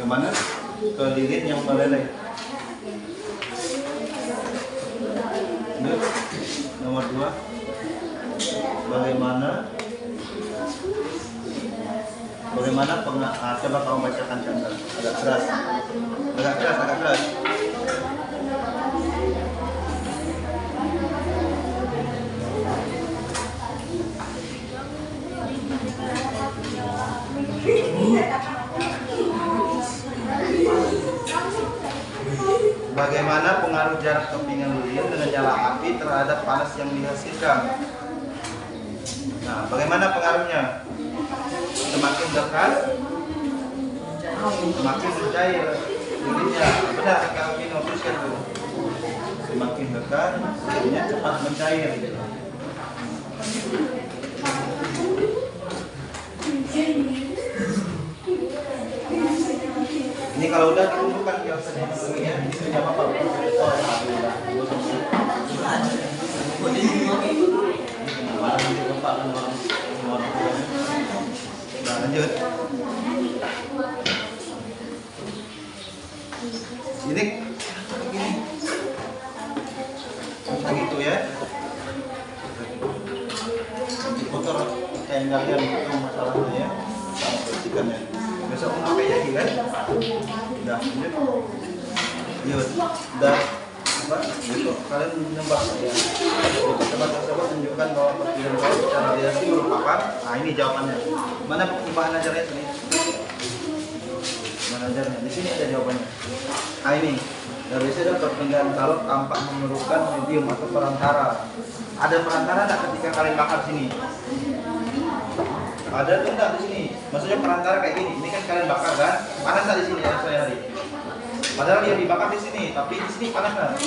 mana? Ke lilin yang meleleh. Nomor 2. Bagaimana coba kamu bacakan Chandra. Agak keras. Bagaimana pengaruh jarak kepingan lilin dengan nyala api terhadap panas yang dihasilkan? Nah, bagaimana pengaruhnya? Semakin dekat, semakin mencair lilinnya. Benar kalau kita tuliskan tuh. Semakin dekat, lilinnya cepat mencair. Ini kalau udah dikumpulkan ya sedikit ini sudah apa-apa. Nah, lanjut. Ini begitu ya. Kotor kayak kalian itu masalahnya ya. Bersihkannya. Besok mau pakai lagi kan? Udah, udah apa? Besok kalian nembak ya. Coba tunjukkan bahwa perkiraan kau secara radiasi merupakan. Nah, ini jawabannya. Mana bahan ajarnya sini? Bahan ajarnya di sini ada jawabannya. Nah, ini dari sini perpindahan kalor tampak memerlukan medium atau perantara. Ada perantara nggak ketika kalian bakar sini? Ada tuh enggak di sini? Maksudnya perantara kayak gini. Ini kan kalian bakar kan? Panas nggak di sini ya saya hari? Padahal dia dibakar di sini, tapi di sini panas kan?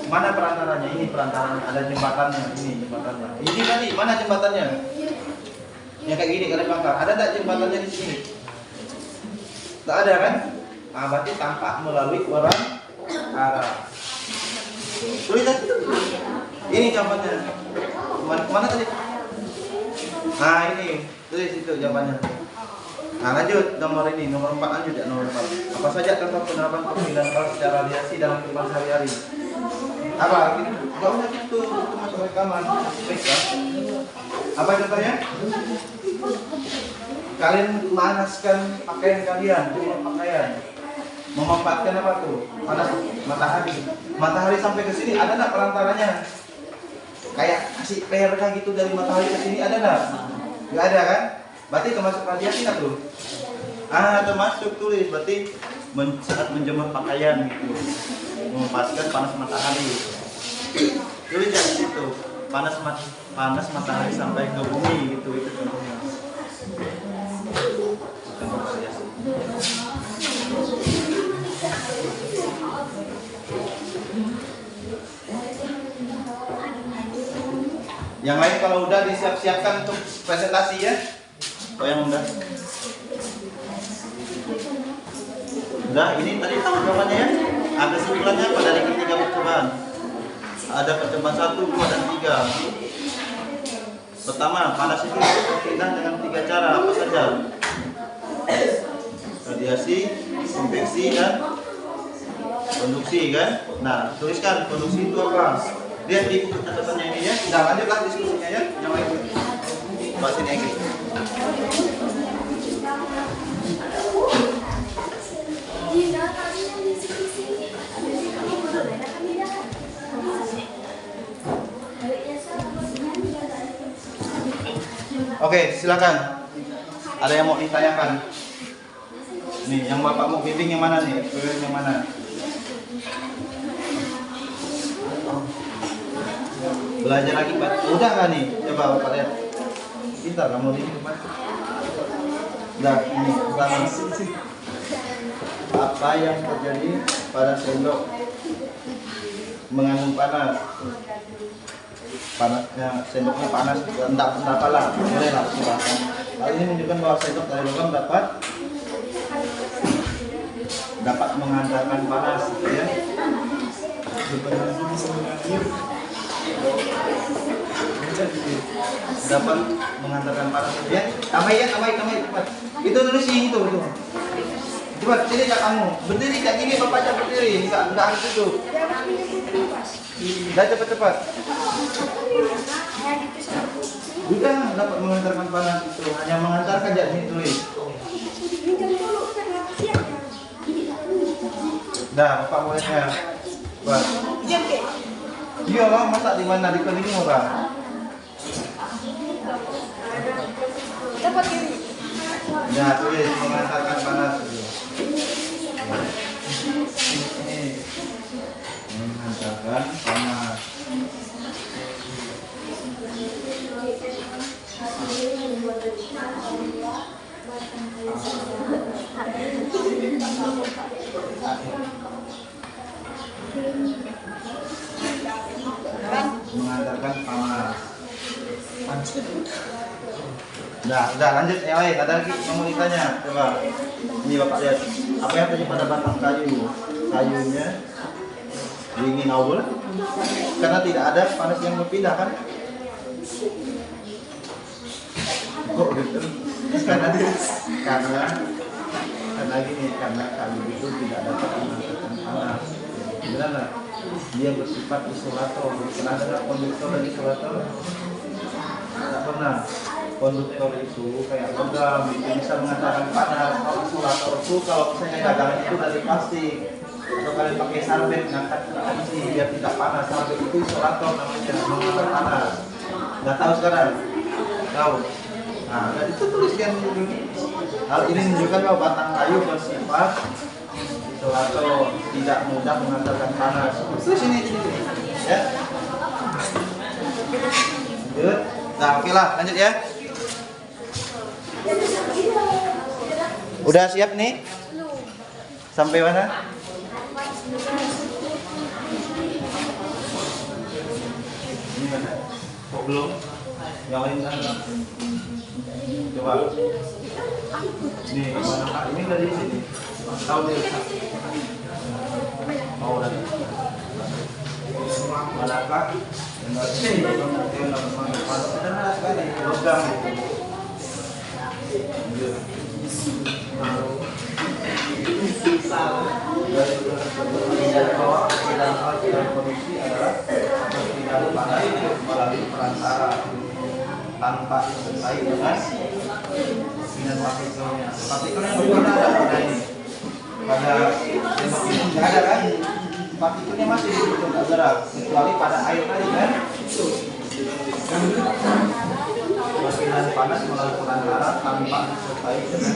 Mana perantaranya? Ini perantaranya. Ada jembatannya. Ini jembatannya. Ini tadi mana jembatannya? Yang kayak gini kalian bakar. Ada nggak jembatannya di sini? Tak ada kan? Nah, berarti tampak melalui perantara. Tulis tadi. Ini jawabannya. Mana tadi? Nah, ini. Tulis itu jawabannya. Nah, lanjut nomor 4 lanjut ya nomor 4. Apa saja contoh penerapan perpindahan kalor secara radiasi dalam kehidupan sehari-hari? Apa? Gak usah gitu, itu masuk rekaman. Baik ya. Apa contohnya? Kalian manaskan pakaian kalian, jumlah pakaian. Memanfaatkan apa tuh? Panas matahari. Matahari sampai ke sini ada nggak perantaranya? Kayak kasih PRK gitu dari matahari ke sini ada nggak? Nggak ada kan? Berarti termasuk radiasi nggak tuh? Termasuk, tulis. Berarti saat menjemur pakaian gitu, memanfaatkan panas matahari. Tulis di situ. Panas matahari sampai ke bumi gitu, itu contohnya. Contoh radiasi. Yang lain kalau udah disiap-siapkan untuk presentasi ya. Kau yang udah. Udah, ini tadi tahu jawabannya ya. Ada kesimpulannya apa dari ketiga percobaan? Ada percobaan 1, 2, dan 3. Pertama, panas itu berpindah dengan 3 cara. Apa saja? Radiasi, konveksi, dan konduksi kan? Nah, tuliskan konduksi itu apa? Lihat di buku catatannya ini ya. Nah, lanjutlah diskusinya ya. Yang lain. Bahas ini lagi. Oke, silakan. Ada yang mau ditanyakan? Nih, yang Bapak mau bimbing yang mana nih? Yang mana? Belajar lagi Pak. Udah nggak nih? Coba Bapak lihat. Pintar kamu di depan. Nah, ini pertama. Apa yang terjadi pada sendok mengandung panas? Panasnya sendoknya panas, enggak lah, boleh lah silakan. Hal ini menunjukkan bahwa sendok dari logam dapat menghantarkan panas, ya. Dapat menghantarkan panas, ya. Tamai cepat. Itu tulis itu tuh. Cepat, sini Kak kamu. Berdiri kayak gini, Bapak aja berdiri, enggak harus itu. Dah cepat. Bukan dapat menghantarkan panas itu, hanya menghantarkan jadi tulis. Dah, Bapak bolehnya. Pak. Iya lah, masak di mana? Di keling orang. Ya, tulis menghantarkan panas itu. Menghantarkan panas. Menghantarkan panas. Udah lanjut yang lain. Ada lagi yang mau ditanya? Coba. Ini Bapak lihat. Apa yang terjadi pada batang kayu? Kayunya dingin awal karena tidak ada panas yang berpindah kan? Kok gitu? Karena gini, karena kayu itu tidak dapat menghantarkan panas. Benar nggak? Dia bersifat isolator. Pernah dengar konduktor dan isolator? Tidak pernah. Konduktor itu kayak logam, itu bisa menghantarkan panas. Kalau isolator itu kalau misalnya dagangan itu dari plastik atau kalian pakai sarbet ngangkat ke api biar tidak panas. Sarbet itu isolator namanya, menghantarkan panas. Nggak tahu sekarang? Tahu? Nah, dan itu tuliskan dulu. Hal ini menunjukkan bahwa batang kayu bersifat isolator, tidak mudah menghantarkan panas. Terus ini, ya. Lanjut. Nah, oke lah, lanjut ya. Udah siap nih? Sampai mana? Ini mana? Kok belum? Yang lain kan? Coba. Nih, mana Kak? Ini dari sini. Tahu dia. Oh, dari. Mana Kak? Logam. Kondisi adalah perpindahan panas melalui perantara tanpa disertai dengan partikelnya. Partikelnya bagaimana ada ini? Pada sendok ini tidak ada kan? Partikelnya masih itu tidak gerak kecuali pada air tadi kan? Perpindahan panas melalui perantara tanpa disertai dengan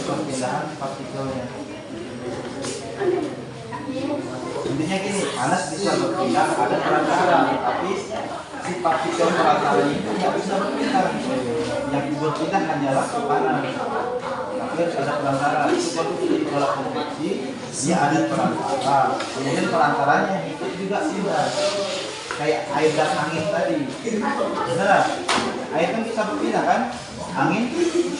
perpindahan partikelnya. Intinya gini, panas bisa berpindah ada perantara, tapi si partikel perantara itu nggak bisa berpindah. Yang berpindah hanyalah panas. Tapi harus ada perantara. Itu baru kalau konveksi dia ada perantara. Kemudian perantaranya itu juga pindah. Kayak air dan angin tadi. Benar? Air kan bisa berpindah kan? Angin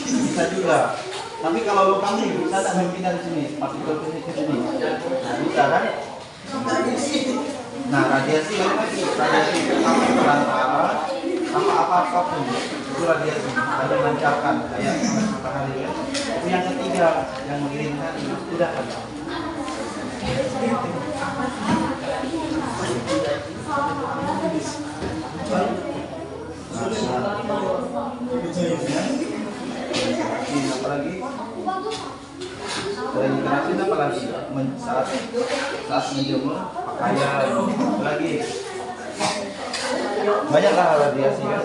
bisa juga. Tapi kalau logam ini bisa tak berpindah di sini, partikel ke sini. Nah, bisa kan? Nah, radiasi lagi, radiasi apa perantara, apa-apapun itu radiasi. Ada memancarkan kayak matahari ya. Itu yang ketiga yang mengirimkan itu sudah ada. Ini apa lagi? Regenerasi apa lagi? Saat menjemur pakaian apa lagi? Banyaklah radiasi kan.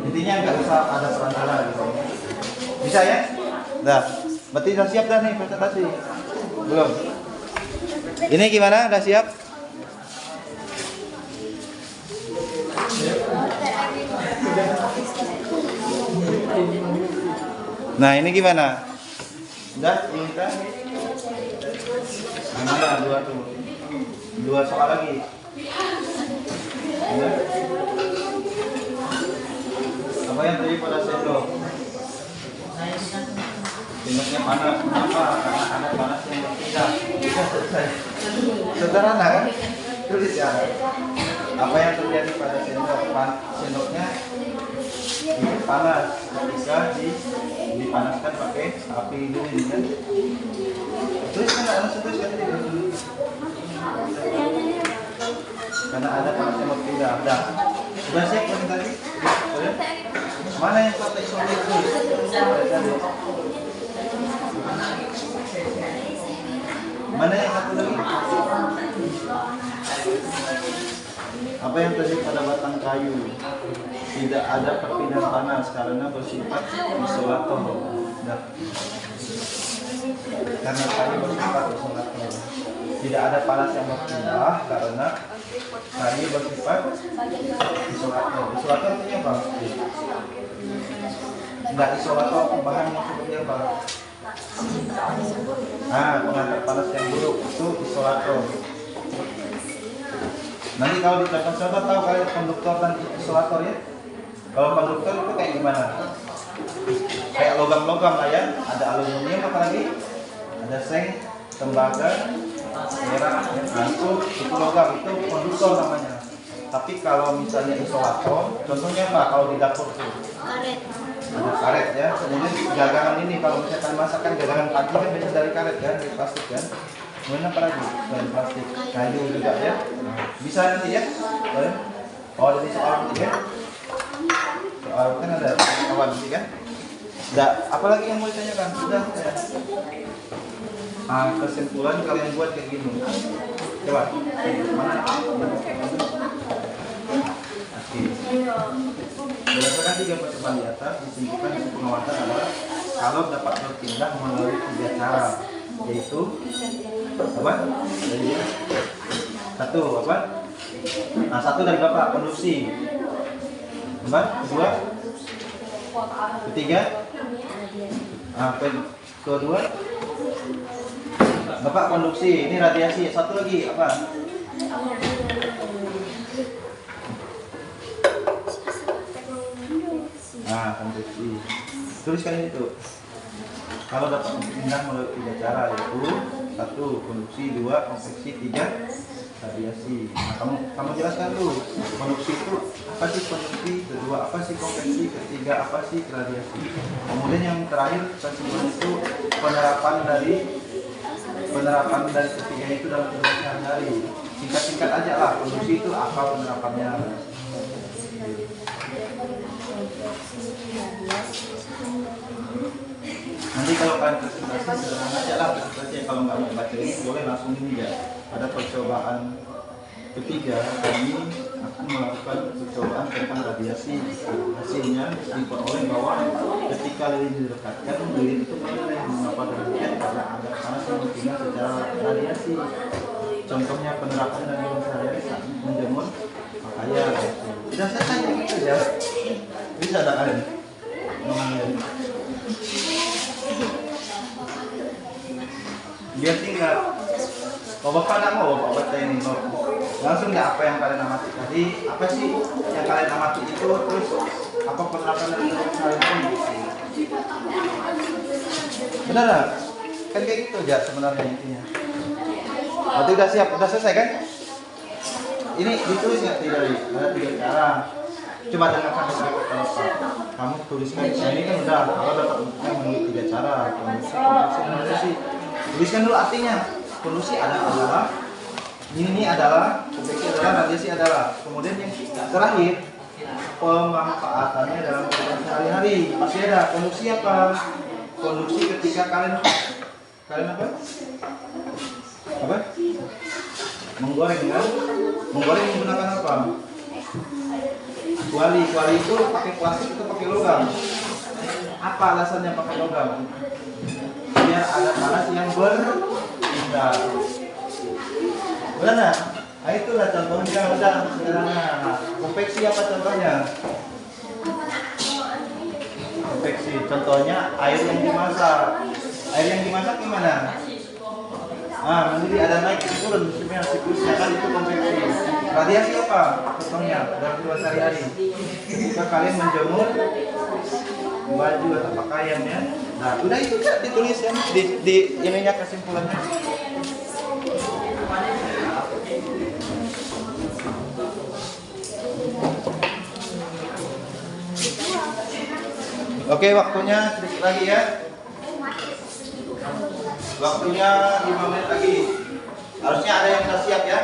Intinya nggak usah ada perantara gitu. Bisa ya? Dah, berarti sudah siap dah nih presentasi? Belum? Ini gimana? Udah siap? Nah ini gimana? Udah kita? Mana dua tuh? Dua soal lagi. Udah. Apa yang terjadi pada sendok? Sendoknya panas. Kenapa? Karena ada panas yang berpindah. Selesai. Sederhana kan? Tulis ya. Apa yang terjadi pada sendok? Sendoknya panas ketika dipanaskan pakai api lilin kan? Tulis kan ada tulis kan? Karena ada panas yang berpindah. Sudah siap kan tadi? Sudah? Mana yang kotak solid itu? Mana yang satu lagi? Apa yang terjadi pada batang kayu? Tidak ada perpindahan panas karena bersifat isolator. Karena kayu bersifat isolator. Tidak ada panas yang berpindah karena kayu bersifat isolator. Isolator artinya apa? Enggak isolator bahan yang seperti apa? Nah, pengantar panas yang buruk itu isolator. Nanti kalau di contoh tahu kalian konduktor dan isolator ya. Kalau konduktor itu kayak gimana? Kayak logam-logam lah ya. Ada aluminium apa lagi? Ada seng, tembaga, merah, itu logam, itu konduktor namanya. Tapi kalau misalnya isolator, contohnya apa? Kalau di dapur tuh ada karet ya. Kemudian gagangan ini kalau misalkan masakan gagangan panci kan biasa dari karet kan, dari plastik kan. Kemudian apa lagi? Dari plastik, kayu juga ya. Bisa nanti ya? Oh dari soal nanti ya? Soal kan ada kawan nanti kan? Apalagi yang mau ditanyakan? Sudah ya. Kesimpulan kalian buat kayak gini. Coba. Mana? Oke. Berdasarkan 3 pertemuan di atas, disimpulkan pengawasan adalah kalau dapat berpindah melalui 3 cara, yaitu apa? Satu apa? Satu dari Bapak konduksi. Kedua? Ketiga? Kedua? Bapak konduksi, ini radiasi. Satu lagi apa? Konduksi. Tuliskan itu. Kalau dapat berpindah melalui 3 cara, yaitu 1 konduksi, 2 konveksi, 3 radiasi. Nah, kamu jelaskan dulu. Konduksi itu apa sih konduksi? Kedua apa sih konveksi? Ketiga apa sih radiasi? Kemudian yang terakhir kesimpulan itu penerapan dari ketiga itu dalam kehidupan sehari-hari. Singkat-singkat aja lah. Konduksi itu apa penerapannya? Nanti kalau kalian presentasi sederhana aja lah presentasi. Kalau nggak mau baca ini boleh langsung ini ya. Pada percobaan ketiga kami akan melakukan percobaan tentang radiasi. Hasilnya diperoleh bahwa ketika lilin direkatkan, lilin itu menilai mengapa demikian karena ada panas yang berpindah secara radiasi. Contohnya penerapan dan sehari-hari saat menjemur pakaian. Sudah selesai gitu ya. Bisa tak kalian? Biar tinggal. Kalau Bapak nggak mau, Bapak baca ini langsung nggak apa yang kalian amati tadi, apa sih yang kalian amati itu, terus apa penerapan dari kalian ini? Benar nggak? Kan kayak gitu aja sebenarnya intinya. Berarti udah siap, udah selesai kan? Ini ditulis nggak tadi? Ada 3 cara. Coba dengarkan beberapa. Kamu tuliskan. Nah, ini kan udah. Kalau dapat menulis 3 cara. Konduksi. Tuliskan dulu artinya. Konduksi adalah ini adalah konveksi adalah radiasi adalah. Kemudian yang terakhir pemanfaatannya dalam kehidupan sehari-hari. Masih ada konduksi apa? Konduksi ketika kalian apa? Apa? Menggoreng kan? Menggoreng menggunakan apa? Kuali itu pakai plastik atau pakai logam? Apa alasannya pakai logam? Biar ada panas yang berpindah. Benar nggak? Nah itulah contohnya udah sederhana. Konveksi apa contohnya? konveksi. Contohnya air yang dimasak. Air yang dimasak gimana? Mendidih ada naik turun siklusnya kan itu konveksi. Radiasi apa? Contohnya dalam kehidupan sehari-hari. Jika kalian menjemur baju atau pakaiannya, nah udah itu kan ditulis ya di ininya kesimpulannya. Oke, waktunya sedikit lagi ya. Waktunya 5 menit lagi. Harusnya ada yang sudah siap ya.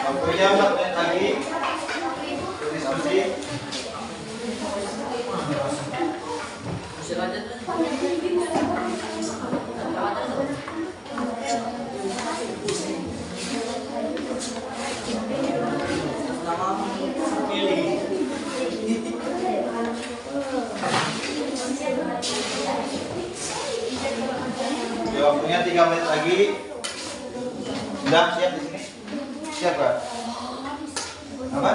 Waktunya 4 menit lagi. Diskusi. Waktunya 3 menit lagi. Sudah siap di sini? Siap kan? Apa?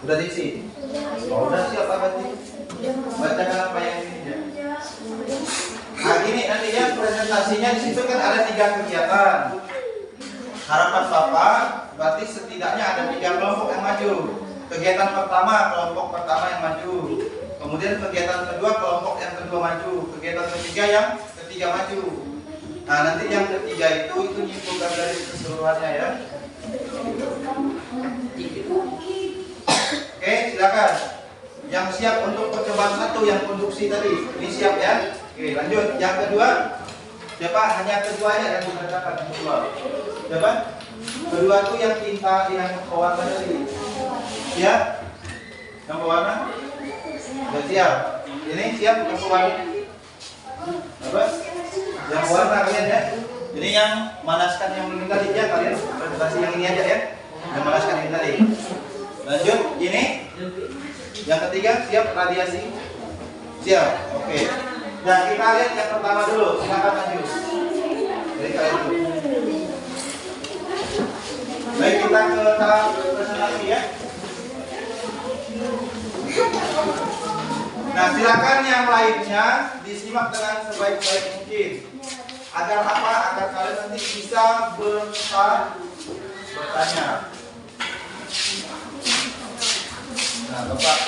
Udah diisi? Oh, udah siap apa sih? Bacakan apa yang ini ya. Nah gini nanti ya presentasinya di situ kan ada 3 kegiatan. Harapan Bapak berarti setidaknya ada 3 kelompok yang maju. Kegiatan pertama kelompok pertama yang maju. Kemudian kegiatan kedua kelompok yang kedua maju. Kegiatan ketiga yang ketiga maju. Nah nanti yang ketiga itu nyimpulkan dari keseluruhannya ya. Oke silakan. Yang siap untuk percobaan 1 yang konduksi tadi ini siap ya. Oke lanjut. Yang kedua siapa? Hanya kedua ya yang dibacakan yang kedua. Siapa? Kedua itu yang tinta yang pewarna tadi. Siap? Yang pewarna? Sudah siap. Ini siap yang pewarna? Apa? Yang warna kalian ya. Ini yang manaskan yang ini tadi ya kalian. Presentasi yang ini aja ya. Yang manaskan ini tadi. Lanjut. Ini. Yang ketiga siap radiasi. Siap. Oke. Nah kita lihat yang pertama dulu. Silakan maju. Jadi kalian dulu. Baik kita ke tahap presentasi ya. Nah silakan yang lainnya disimak dengan sebaik-baik mungkin. Agar apa? Agar kalian nanti bisa bertanya. Nah Bapak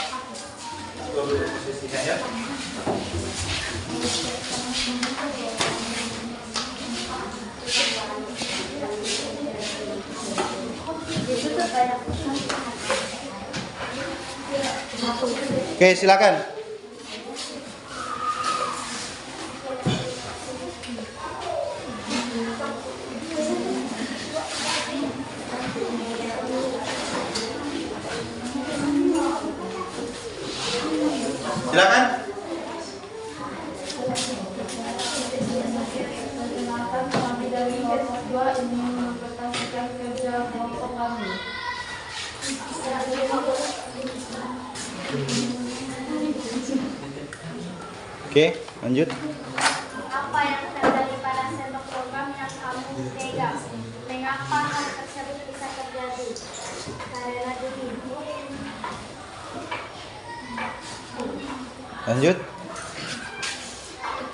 dulu posisinya ya. Oke silakan. Silakan. Kami dari kelompok 2 ini mempresentasikan kerja kelompok kami. Oke, lanjut. Apa yang terjadi pada sendok program yang kamu pegang? Mengapa hal tersebut bisa terjadi? Karena ini. Lanjut.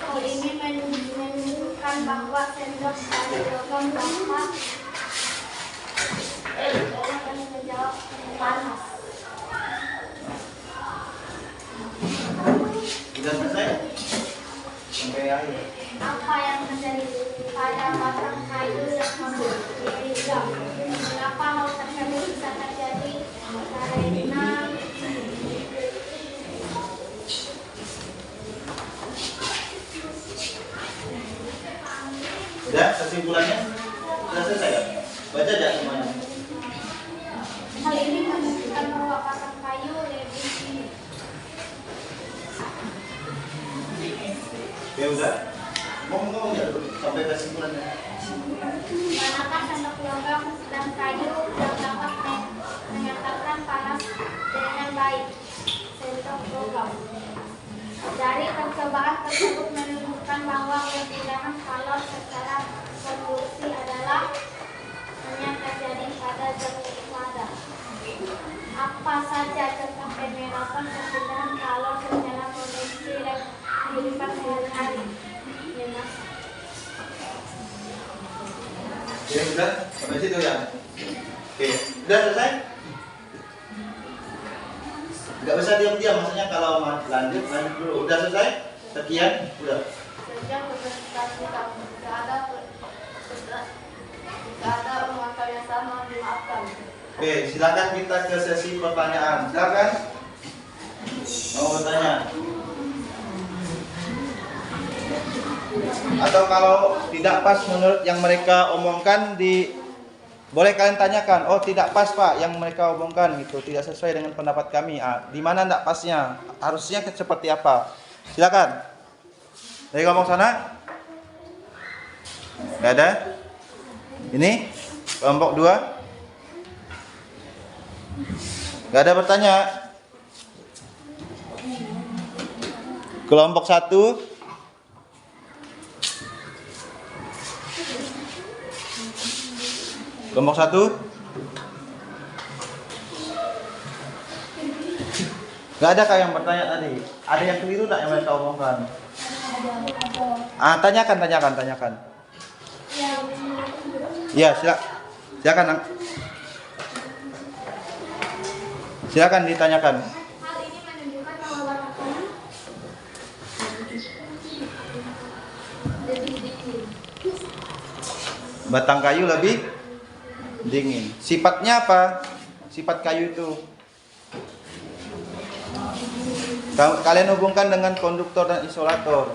Hal ini menunjukkan bahwa sendok pada program dapat menjawab panas. Sudah selesai? Sampai akhir. Apa yang terjadi pada batang kayu yang menghilang? Mengapa hal tersebut bisa terjadi? Karena Sudah kesimpulannya? Sudah selesai ya? Baca aja semuanya. hal ini menunjukkan bahwa batang kayu Ya udah. Ngomong ya dulu sampai kesimpulannya. Manakah sendok logam dan kayu yang dapat menyatakan panas dengan baik? Sendok logam. Dari percobaan tersebut menunjukkan bahwa perbedaan kalor secara konduksi adalah hanya terjadi pada zat wadah. Apa saja tentang penyebab perpindahan kalor secara konduksi dan kehidupan sehari-hari? Ya sudah, sampai situ ya. Oke, udah selesai? Nggak usah diam-diam, maksudnya kalau mau lanjut dulu. Udah selesai? Sekian, udah. Sejak presentasi kamu, jika ada penguatan yang sama, dimaafkan. Oke, silakan kita ke sesi pertanyaan. Silakan. Mau bertanya? Atau kalau tidak pas menurut yang mereka omongkan boleh kalian tanyakan. Oh, tidak pas Pak yang mereka omongkan gitu, tidak sesuai dengan pendapat kami. Di mana tidak pasnya? Harusnya seperti apa? Silakan. Dari ngomong sana. Nggak ada? Ini kelompok 2. Nggak ada bertanya. Kelompok 1. Kelompok 1. Gak ada kah yang bertanya tadi? Ada yang keliru tak yang mereka omongkan? Tanyakan. Ya, silakan. Silakan ditanyakan. Hal ini menunjukkan bahwa Batang kayu lebih dingin. Sifatnya apa? Sifat kayu itu. Kalian hubungkan dengan konduktor dan isolator.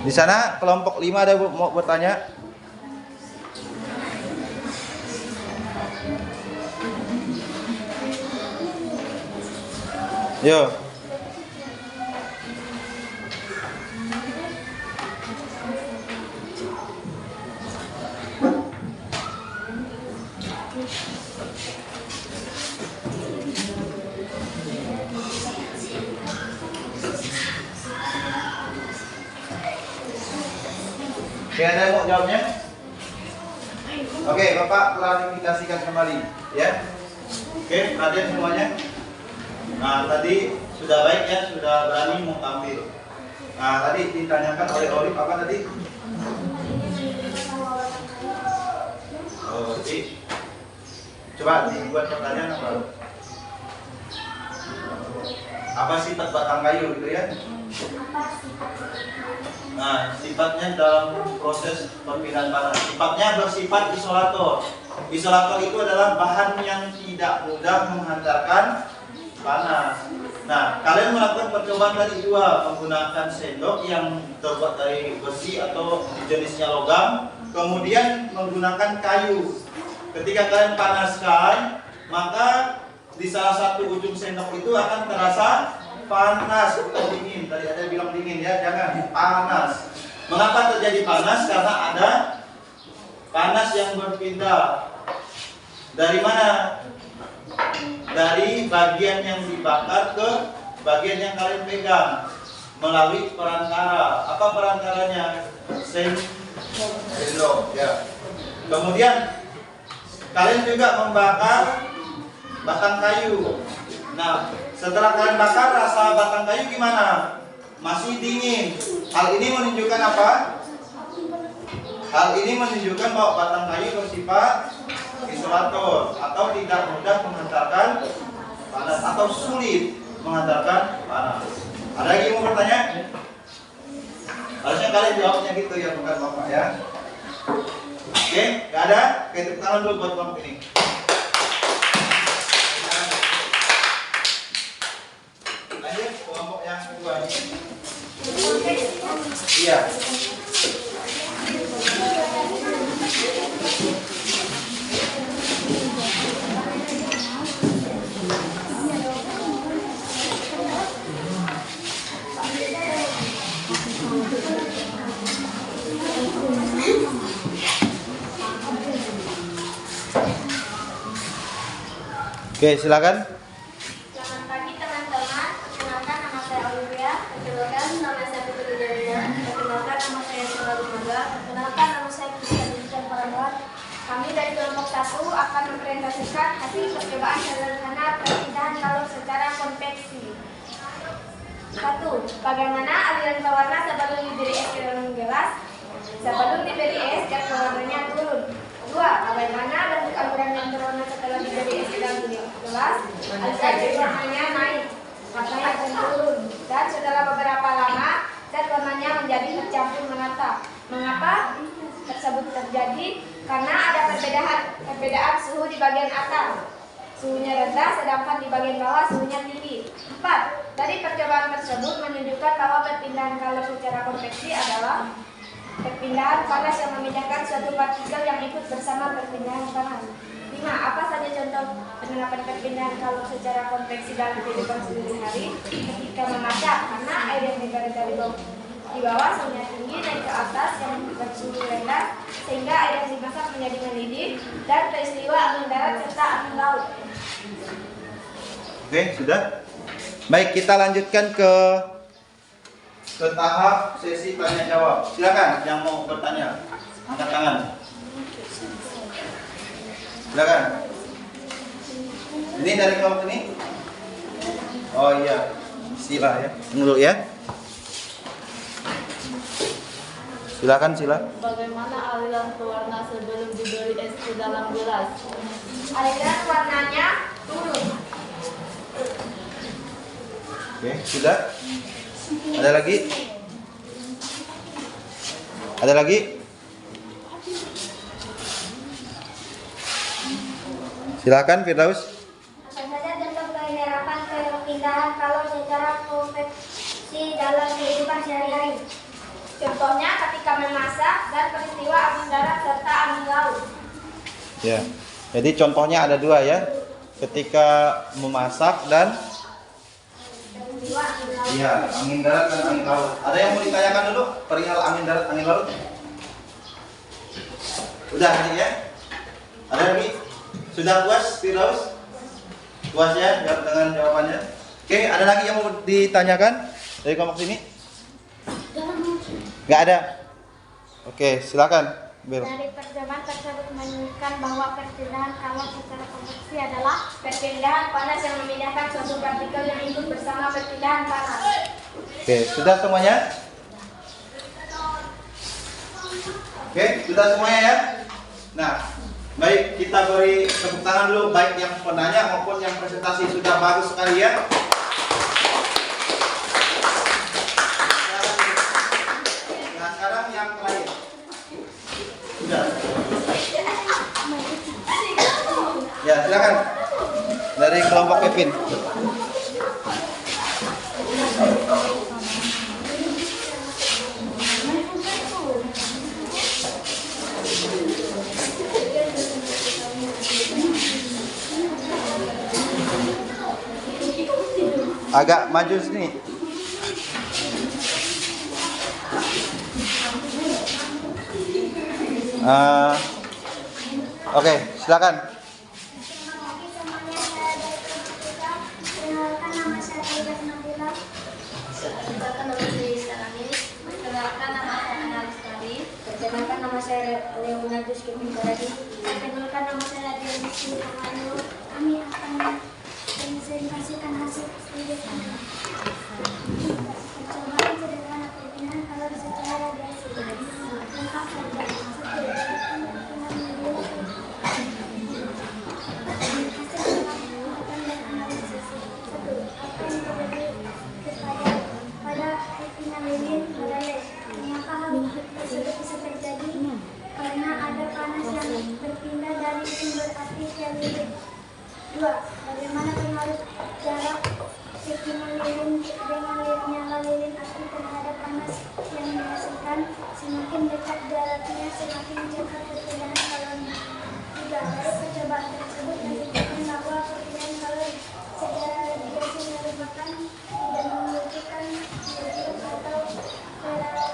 Di sana kelompok 5 ada mau bertanya? Yo. Oke, ada yang mau jawabnya? Oke, Bapak klarifikasikan kembali, ya. Oke, perhatian semuanya. Nah, tadi sudah baik ya, sudah berani mau tampil. Nah, tadi ditanyakan oleh Orif apa tadi? Oh, jadi coba dibuat pertanyaan apa? Apa sifat batang kayu gitu ya? Nah, sifatnya dalam proses perpindahan panas. Sifatnya bersifat isolator. Isolator itu adalah bahan yang tidak mudah menghantarkan panas. Nah, kalian melakukan percobaan tadi 2 menggunakan sendok yang terbuat dari besi atau jenisnya logam, kemudian menggunakan kayu. Ketika kalian panaskan, maka di salah satu ujung sendok itu akan terasa panas atau dingin. Tadi ada bilang dingin ya, jangan panas. Mengapa terjadi panas? Karena ada panas yang berpindah. Dari mana? Dari bagian yang dibakar ke bagian yang kalian pegang melalui perantara. Apa perantaranya? Sendok ya. Kemudian kalian juga membakar batang kayu. Nah, setelah kalian bakar, rasa batang kayu gimana? Masih dingin. Hal ini menunjukkan apa? Hal ini menunjukkan bahwa batang kayu bersifat isolator atau tidak mudah menghantarkan panas atau sulit menghantarkan panas. Ada lagi yang mau bertanya? Harusnya kalian jawabnya gitu ya, bukan Bapak ya. Oke, nggak ada? Oke, tepuk tangan dulu buat kelompok ini. Lanjut kelompok yang kedua. Iya. Oke, silakan. Selamat pagi teman-teman. Perkenalkan nama saya Olivia. Perkenalkan nama saya Putri Jalina. Perkenalkan nama saya Sela Rumaga. Perkenalkan nama saya Kristina Paramawat. Kami dari kelompok 1 akan mempresentasikan hasil percobaan sederhana perpindahan kalor secara konveksi. 1. Bagaimana aliran pewarna sebelum diberi es ke dalam gelas? Sebelum diberi es, gas pewarnanya turun. 2. Bagaimana bentuk aliran yang berwarna setelah diberi es ke dalam gelas? Aliran warnanya naik, warnanya akan turun. Dan setelah beberapa lama, zat warnanya menjadi tercampur merata. Mengapa tersebut terjadi? Karena ada perbedaan suhu di bagian atas. Suhunya rendah, sedangkan di bagian bawah suhunya tinggi. 4. Dari percobaan tersebut menunjukkan bahwa perpindahan kalor secara konveksi adalah perpindahan panas yang memindahkan suatu partikel yang ikut bersama perpindahan panas. 5. Apa saja contoh penerapan perpindahan kalor secara konveksi dalam kehidupan sehari-hari? Ketika memasak, karena air yang dari bawah suhunya tinggi naik ke atas yang bersuhu rendah, sehingga air yang dimasak menjadi mendidih, dan peristiwa angin darat serta angin laut. Oke, sudah. Baik, kita lanjutkan ke tahap sesi tanya jawab. Silakan yang mau bertanya, angkat tangan. Silakan. Ini dari kelompok ini? Oh iya, sila ya. Dulu ya. Silakan sila. Bagaimana aliran pewarna sebelum diberi es ke dalam gelas? Aliran warnanya turun. Oke, sudah. Ada lagi? Ada lagi? Silakan Firdaus. Apa saja contoh penerapan perpindahan kalor secara konveksi dalam kehidupan sehari-hari? Contohnya ketika memasak dan peristiwa angin darat serta angin laut. Ya. Jadi contohnya ada dua ya. Ketika memasak dan Peristiwa angin laut. iya, angin darat dan angin laut. Ada yang mau ditanyakan dulu perihal angin darat, angin laut? Udah nih ya? Ada lagi? Sudah puas Firdaus? Puas ya dengan jawabannya? Oke, ada lagi yang mau ditanyakan dari kelompok sini? Nggak ada? Oke, silakan Bil. Dari percobaan tersebut menunjukkan bahwa perpindahan kalor secara konveksi adalah perpindahan panas yang memindahkan suatu partikel yang ikut bersama perpindahan panas. Oke, sudah semuanya? Oke, sudah semuanya ya? Nah, baik, kita beri tepuk tangan dulu baik yang penanya maupun yang presentasi sudah bagus sekali ya. Nah, sekarang yang terakhir. Sudah. Ya, silakan. Dari kelompok Kevin. Agak maju sini. Oke, silakan. Perkenalkan nama saya Aida Nabila. Perkenalkan nama saya Sarani. Perkenalkan nama saya Analis Tari. Perkenalkan nama saya Leonardus Kevin Baradi. Perkenalkan nama saya Dionysius Pamayo. Kami akan mempresentasikan hasil studi kami. Percobaan sederhana perpindahan kalor secara radiasi. Lengkap saja. Karena ada panas yang berpindah dari sumber api ke lilin. 2. Bagaimana pengaruh jarak setimun lilin dengan nyala lilin api terhadap panas yang dihasilkan? Semakin dekat jaraknya, semakin cepat perpindahan kalornya. 3. Dari percobaan tersebut menunjukkan bahwa perpindahan kalor secara radiasi merupakan tidak membutuhkan nuklir atau cairan.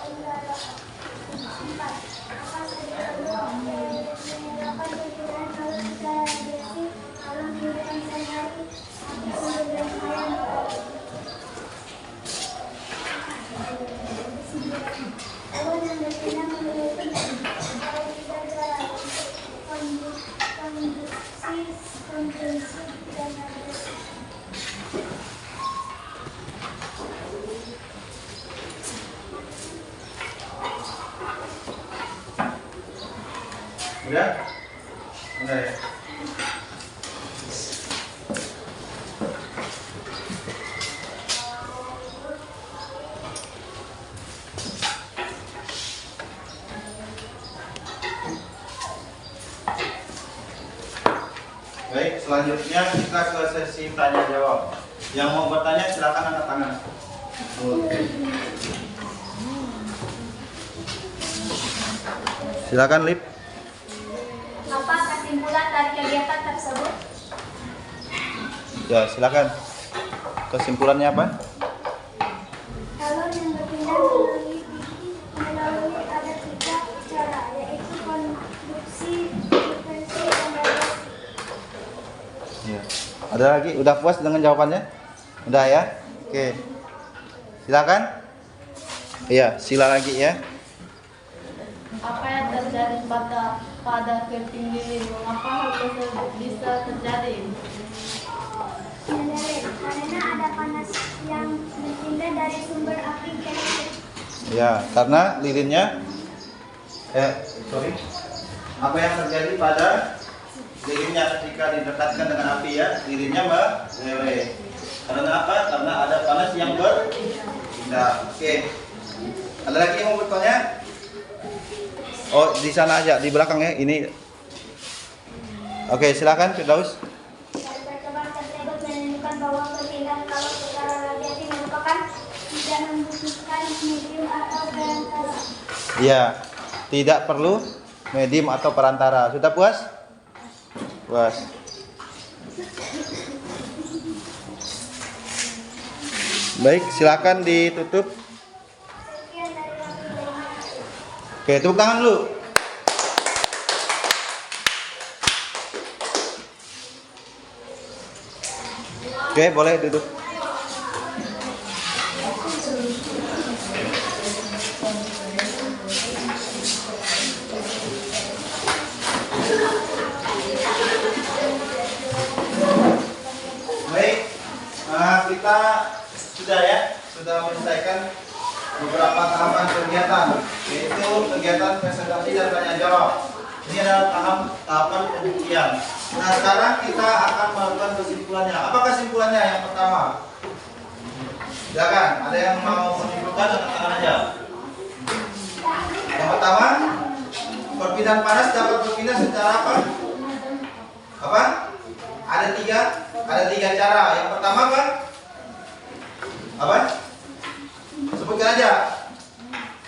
4. Apa saja contoh penerapan perpindahan kalor secara radiasi dalam kehidupan sehari-hari? selanjutnya kita ke sesi tanya jawab. Yang mau bertanya silakan angkat tangan. Silakan Lip. Apa kesimpulan dari kegiatan tersebut? Ya, silakan. Kesimpulannya apa? Kalau yang berpindah melalui ada 3 cara, yaitu konduksi, frekuensi, dan radiasi. Ya. Ada lagi? Udah puas dengan jawabannya? Udah ya? Oke. Silakan. Iya, sila lagi ya. Apa yang terjadi pada keping lilin? Mengapa hal tersebut bisa terjadi? Karena ada panas yang berpindah dari sumber api ke lilin. Ya, karena lilinnya apa yang terjadi pada lilinnya ketika didekatkan dengan api ya, lilinnya meleleh. Karena apa? Karena ada panas yang berpindah. Oke. Ada lagi yang mau bertanya? Oh, di sana aja, di belakang ya. Ini. Oke, silakan Firdaus. Dari percobaan tersebut menunjukkan bahwa perpindahan kalau secara radiasi merupakan tidak membutuhkan medium atau perantara. Iya, tidak perlu medium atau perantara. Sudah puas? Puas. Baik, silakan ditutup. Sekian dari kami. Oke, tepuk tangan dulu. Oke, boleh duduk. Baik, kita sudah menyelesaikan beberapa tahapan kegiatan, yaitu kegiatan presentasi dan tanya jawab. Ini adalah tahapan pembuktian. Nah, sekarang kita akan melakukan kesimpulannya. Apa kesimpulannya? Yang pertama, silakan. Ada yang mau menyimpulkan? Angkat tangan aja. Yang pertama, perpindahan panas dapat berpindah secara apa? Apa? Ada tiga cara. Yang pertama apa? Apa? Sebutkan aja.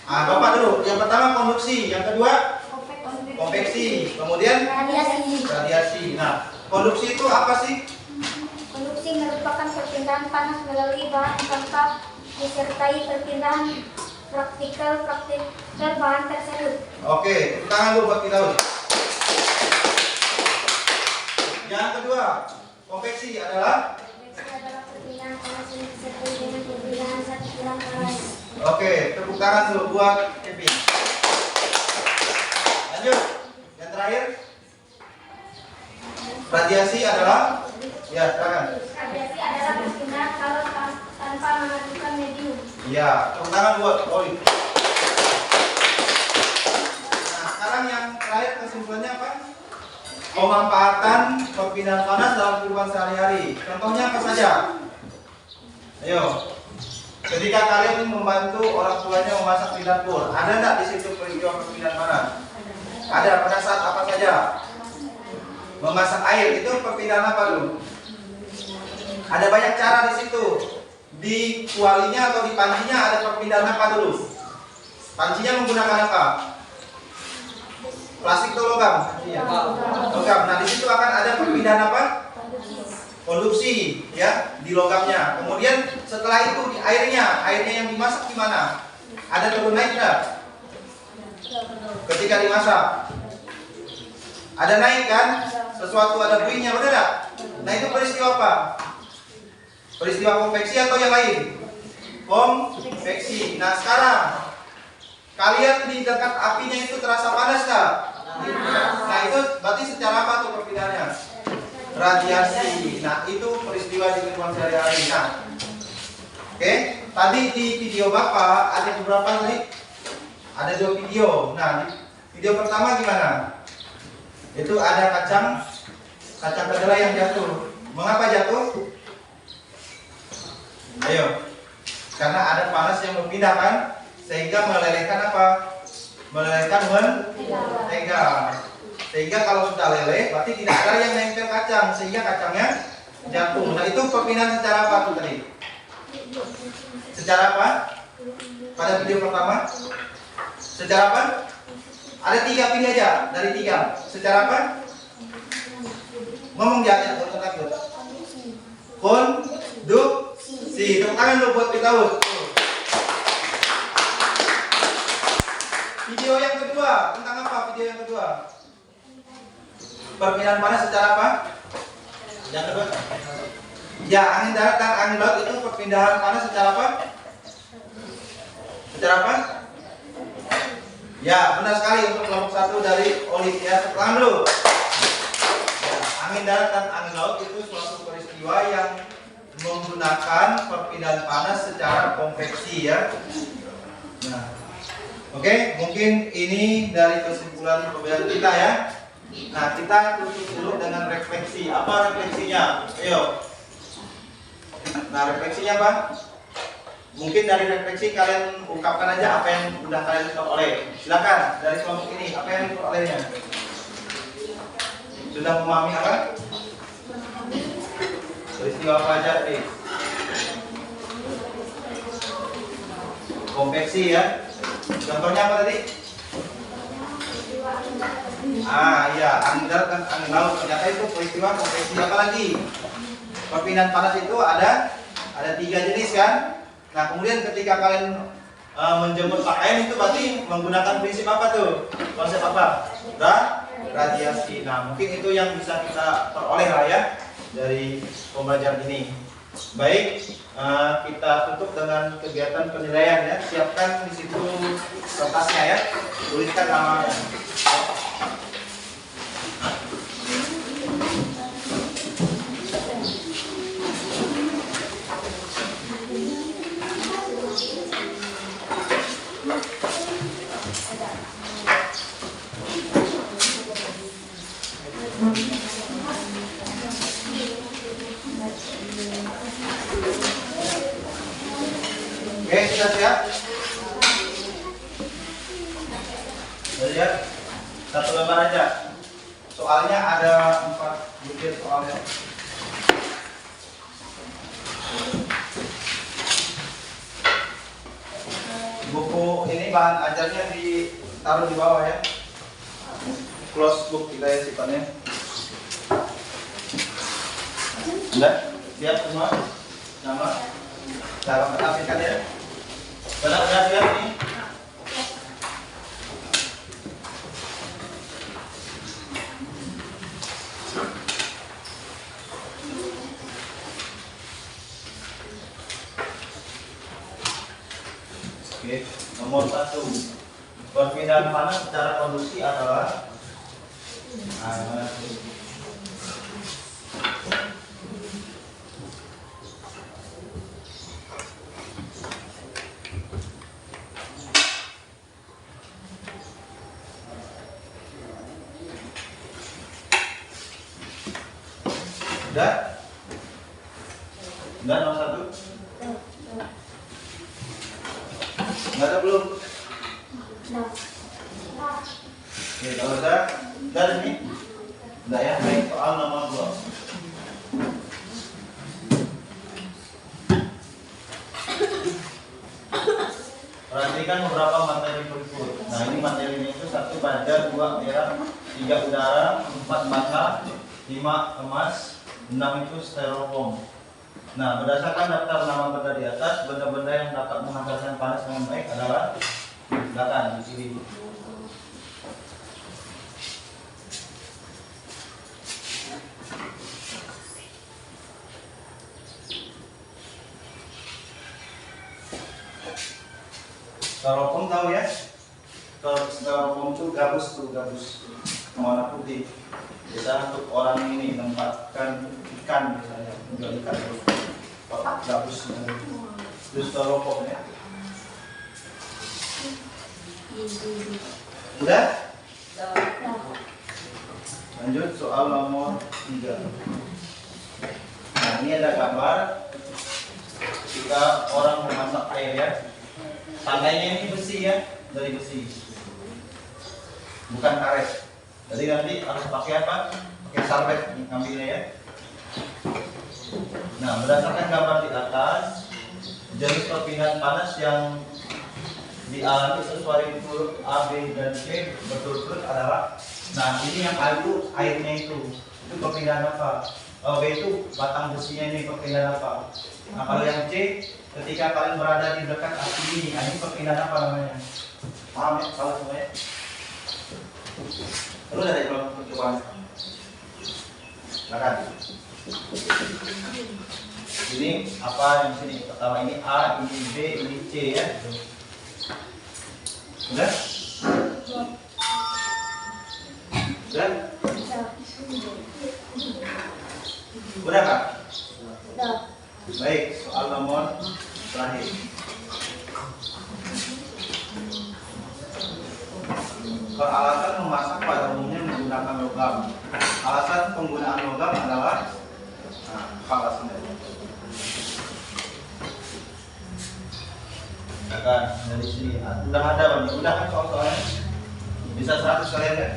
Bapak dulu. Yang pertama konduksi, yang kedua konveksi, kemudian radiasi. Nah, konduksi itu apa sih? Konduksi merupakan perpindahan panas melalui bahan tanpa disertai perpindahan praktikal bahan tersebut. Oke, tepuk tangan dulu buat kita. Yang kedua, konveksi adalah Perpindahan panas yang disertai dengan perpindahan satu bahan ke lain. Oke, tepuk tangan dulu buat Kevin. Lanjut. Yang terakhir, radiasi adalah silakan. Radiasi adalah perpindahan kalau tanpa mengajukan medium. Iya, tepuk tangan buat Oli. Nah, sekarang yang terakhir kesimpulannya apa? Pemanfaatan perpindahan panas dalam kehidupan sehari-hari. Contohnya apa saja? Ayo. Ketika kalian membantu orang tuanya memasak di dapur, ada nggak di situ peristiwa perpindahan panas? Ada. Pada saat apa saja? Memasak air itu perpindahan apa dulu? Ada banyak cara di situ. Di kualinya atau di pancinya ada perpindahan apa dulu? Pancinya menggunakan apa? Plastik atau logam? Logam. Nah, di situ akan ada perpindahan apa? Konduksi, ya, di logamnya. Kemudian setelah itu di airnya yang dimasak gimana? Ada turun naik enggak? Ketika dimasak, ada naik kan? Sesuatu ada bunyinya, benar enggak? Nah, itu peristiwa apa? Peristiwa konveksi atau yang lain? Konveksi. Nah, sekarang kalian di dekat apinya itu terasa panas nggak? Nah, itu berarti secara apa tuh perpindahannya? Radiasi. Nah, itu peristiwa di kehidupan sehari-hari. Nah, oke. Tadi di video Bapak ada beberapa tadi. Ada 2 video. Nah, di video pertama gimana? Itu ada kacang kedelai yang jatuh. Mengapa jatuh? Ayo. Karena ada panas yang berpindah kan? Sehingga melelehkan apa? Melelehkan mentega. Sehingga kalau sudah leleh, berarti tidak ada yang nempel kacang, sehingga kacangnya jatuh. Nah itu perpindahan secara apa tuh tadi? Secara apa? Pada video pertama? Secara apa? Ada 3, pilih aja dari 3. Secara apa? Ngomong jangan takut. Konduksi. Tepuk tangan lo buat Firdaus. Video yang kedua tentang apa? Video yang kedua. Perpindahan panas secara apa? Yang kedua. Ya, angin darat dan angin laut itu perpindahan panas secara apa? Secara apa? Ya, benar sekali untuk kelompok 1 dari Olive ya. Tepuk tangan dulu. Ya, angin darat dan angin laut itu suatu peristiwa yang menggunakan perpindahan panas secara konveksi ya. Nah, oke, mungkin ini dari kesimpulan perbedaan kita ya. Nah, kita tutup dulu dengan refleksi. Apa refleksinya? Ayo. Nah, refleksinya apa? Mungkin dari refleksi kalian ungkapkan aja apa yang sudah kalian peroleh. Silakan dari kelompok ini, apa yang diperolehnya? Sudah memahami apa? Peristiwa apa aja nih? Konveksi ya. Contohnya apa tadi? Iya, angin darat dan angin laut. Ternyata itu peristiwa konveksi. Apa lagi? Perpindahan panas itu ada 3 jenis kan? Nah, kemudian ketika kalian menjemur pakaian itu berarti menggunakan prinsip apa tuh? Konsep apa? Radiasi. Nah, mungkin itu yang bisa kita peroleh lah ya dari pembelajaran ini. Baik, kita tutup dengan kegiatan penilaian ya. Siapkan di situ kertasnya ya. Tuliskan namanya. Oke, sudah siap? Sudah siap? Satu lembar aja. Soalnya ada 4 butir soalnya. Buku ini bahan ajarnya ditaruh di bawah ya. Close book kita ya sifatnya. Sudah? Siap semua? Nama? Cara menapkan ya? Benar siap nih? Oke, nomor 1. Perpindahan panas secara konduksi adalah Sudah? Sudah nomor 1? Nggak ada belum? Oke, kalau udah ini? Udah ya, baik, soal nomor 2. Perhatikan beberapa materi berikut. Nah, ini materinya itu 1 baja, 2 merah, 3 udara, 4 bata, 5 emas, 6 itu styrofoam. Nah, berdasarkan daftar nama benda di atas, benda-benda yang dapat menghantarkan panas dengan baik adalah silakan di sini. Styrofoam tahu ya? Styrofoam itu gabus warna putih. Biasa untuk orang ini menempatkan ikan misalnya, menjual ikan kotak gabus itu styrofoam ya. Udah? Lanjut soal nomor 3. Nah, ini ada gambar ketika orang memasak air ya. Tandanya ini besi ya, dari besi, bukan karet. Jadi nanti harus pakai apa? Pakai sarbet ngambilnya ya. Nah, berdasarkan gambar di atas, jenis perpindahan panas yang dialami sesuai huruf A, B, dan C berturut-turut adalah, nah ini yang A itu airnya itu perpindahan apa? B itu batang besinya ini perpindahan apa? Nah kalau yang C, ketika kalian berada di dekat api ini, nah, ini perpindahan apa namanya? Paham ya? Kalau semuanya? Terus ada yang belum percobaan? Silakan. Ini apa yang sini? Pertama ini A, ini B, ini C ya. Sudah? Sudah? Udah Kak? Udah. Baik, soal nomor terakhir. Peralatan memasak pada umumnya menggunakan logam. Alasan penggunaan logam adalah alasannya. Akan dari sini. Udah ada Bang, udah kan soal-soalnya. Bisa 100 kalian ya?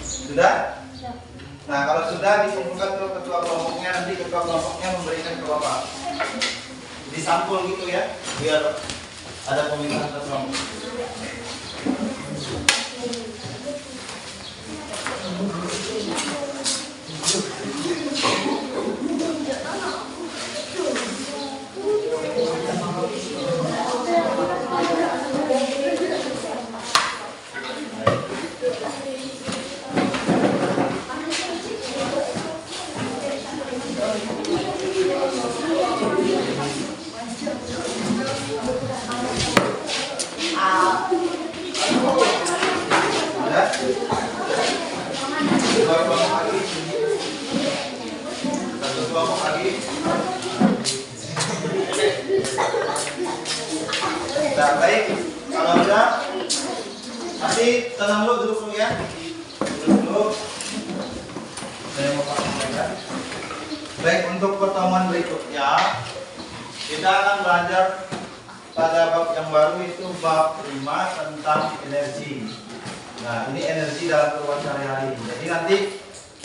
Sudah? Nah kalau sudah dikumpulkan ke ketua kelompoknya, nanti ketua kelompoknya memberikan ke Bapak. Disampul gitu ya, biar ada pemilihan ketua kelompok. Nah, baik, kalau udah nanti tenang dulu, duduk dulu ya. Duduk dulu. Saya mau pakai mereka. Baik, untuk pertemuan berikutnya kita akan belajar pada bab yang baru, itu bab 5 tentang energi. Nah, ini energi dalam kehidupan sehari-hari. Jadi nanti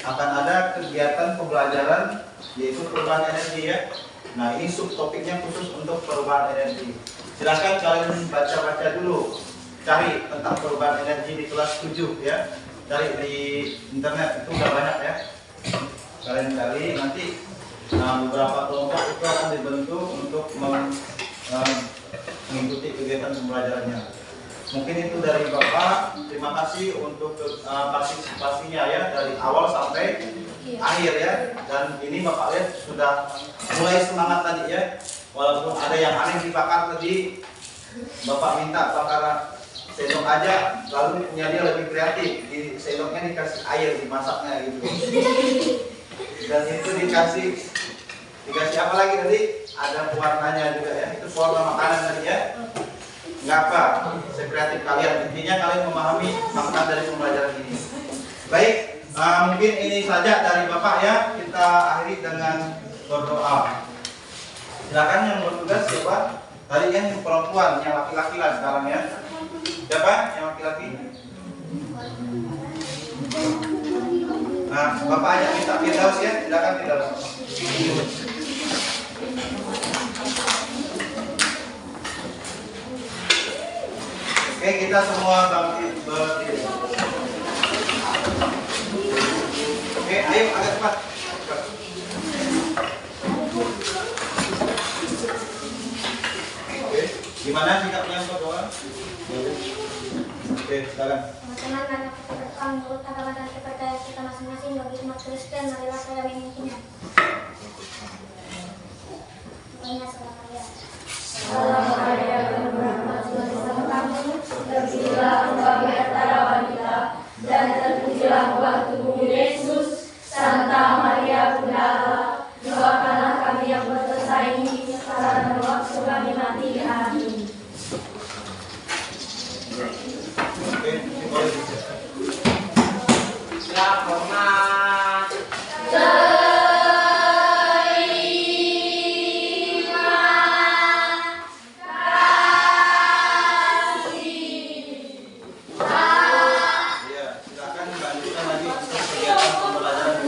akan ada kegiatan pembelajaran yaitu perubahan energi ya. Nah, ini subtopiknya khusus untuk perubahan energi. Silahkan kalian baca-baca dulu, cari tentang perubahan energi di kelas 7 ya. Cari di internet, itu udah banyak ya. Kalian cari, nanti beberapa kelompok itu akan dibentuk untuk mengikuti kegiatan pembelajarannya. Mungkin itu dari Bapak. Terima kasih untuk partisipasinya ya, dari awal sampai akhir ya. Dan ini Bapak lihat sudah mulai semangat tadi ya. Walaupun ada yang aneh dibakar tadi, Bapak minta bakar sendok aja, lalu punya dia lebih kreatif. Di sendoknya dikasih air, dimasaknya gitu. Dan itu dikasih apa lagi tadi? Ada pewarnanya juga ya. Itu pewarna makanan tadi ya. Nggak apa, sekreatif kalian. Intinya kalian memahami makna dari pembelajaran ini. Baik, mungkin ini saja dari Bapak ya. Kita akhiri dengan berdoa. Silakan yang bertugas siapa? Tadi yang perempuan, yang laki-laki lah sekarang ya. Siapa yang laki-laki? Nah, Bapak hanya minta Firdaus ya. Silakan Firdaus. Oke, kita semua bangkit berdiri. Oke, ayo agak cepat. Gimana sikapnya untuk doa? Oke, silakan. Teman-teman, karena kita berdoa menurut agama dan kepercayaan kita masing-masing bagi umat Kristen, marilah saya memimpinnya. Doanya salam Maria. Salam Maria, penuh rahmat Tuhan besertamu, terpujilah engkau di antara wanita, dan terpujilah buah tubuhmu Yesus. Santa Maria Bunda Allah, doakanlah kami yang berdosa ini sekarang dan waktu kami mati. Amin. Oke, boleh bisa. Siap, hormat. lanjutkan lagi untuk kegiatan pembelajaran.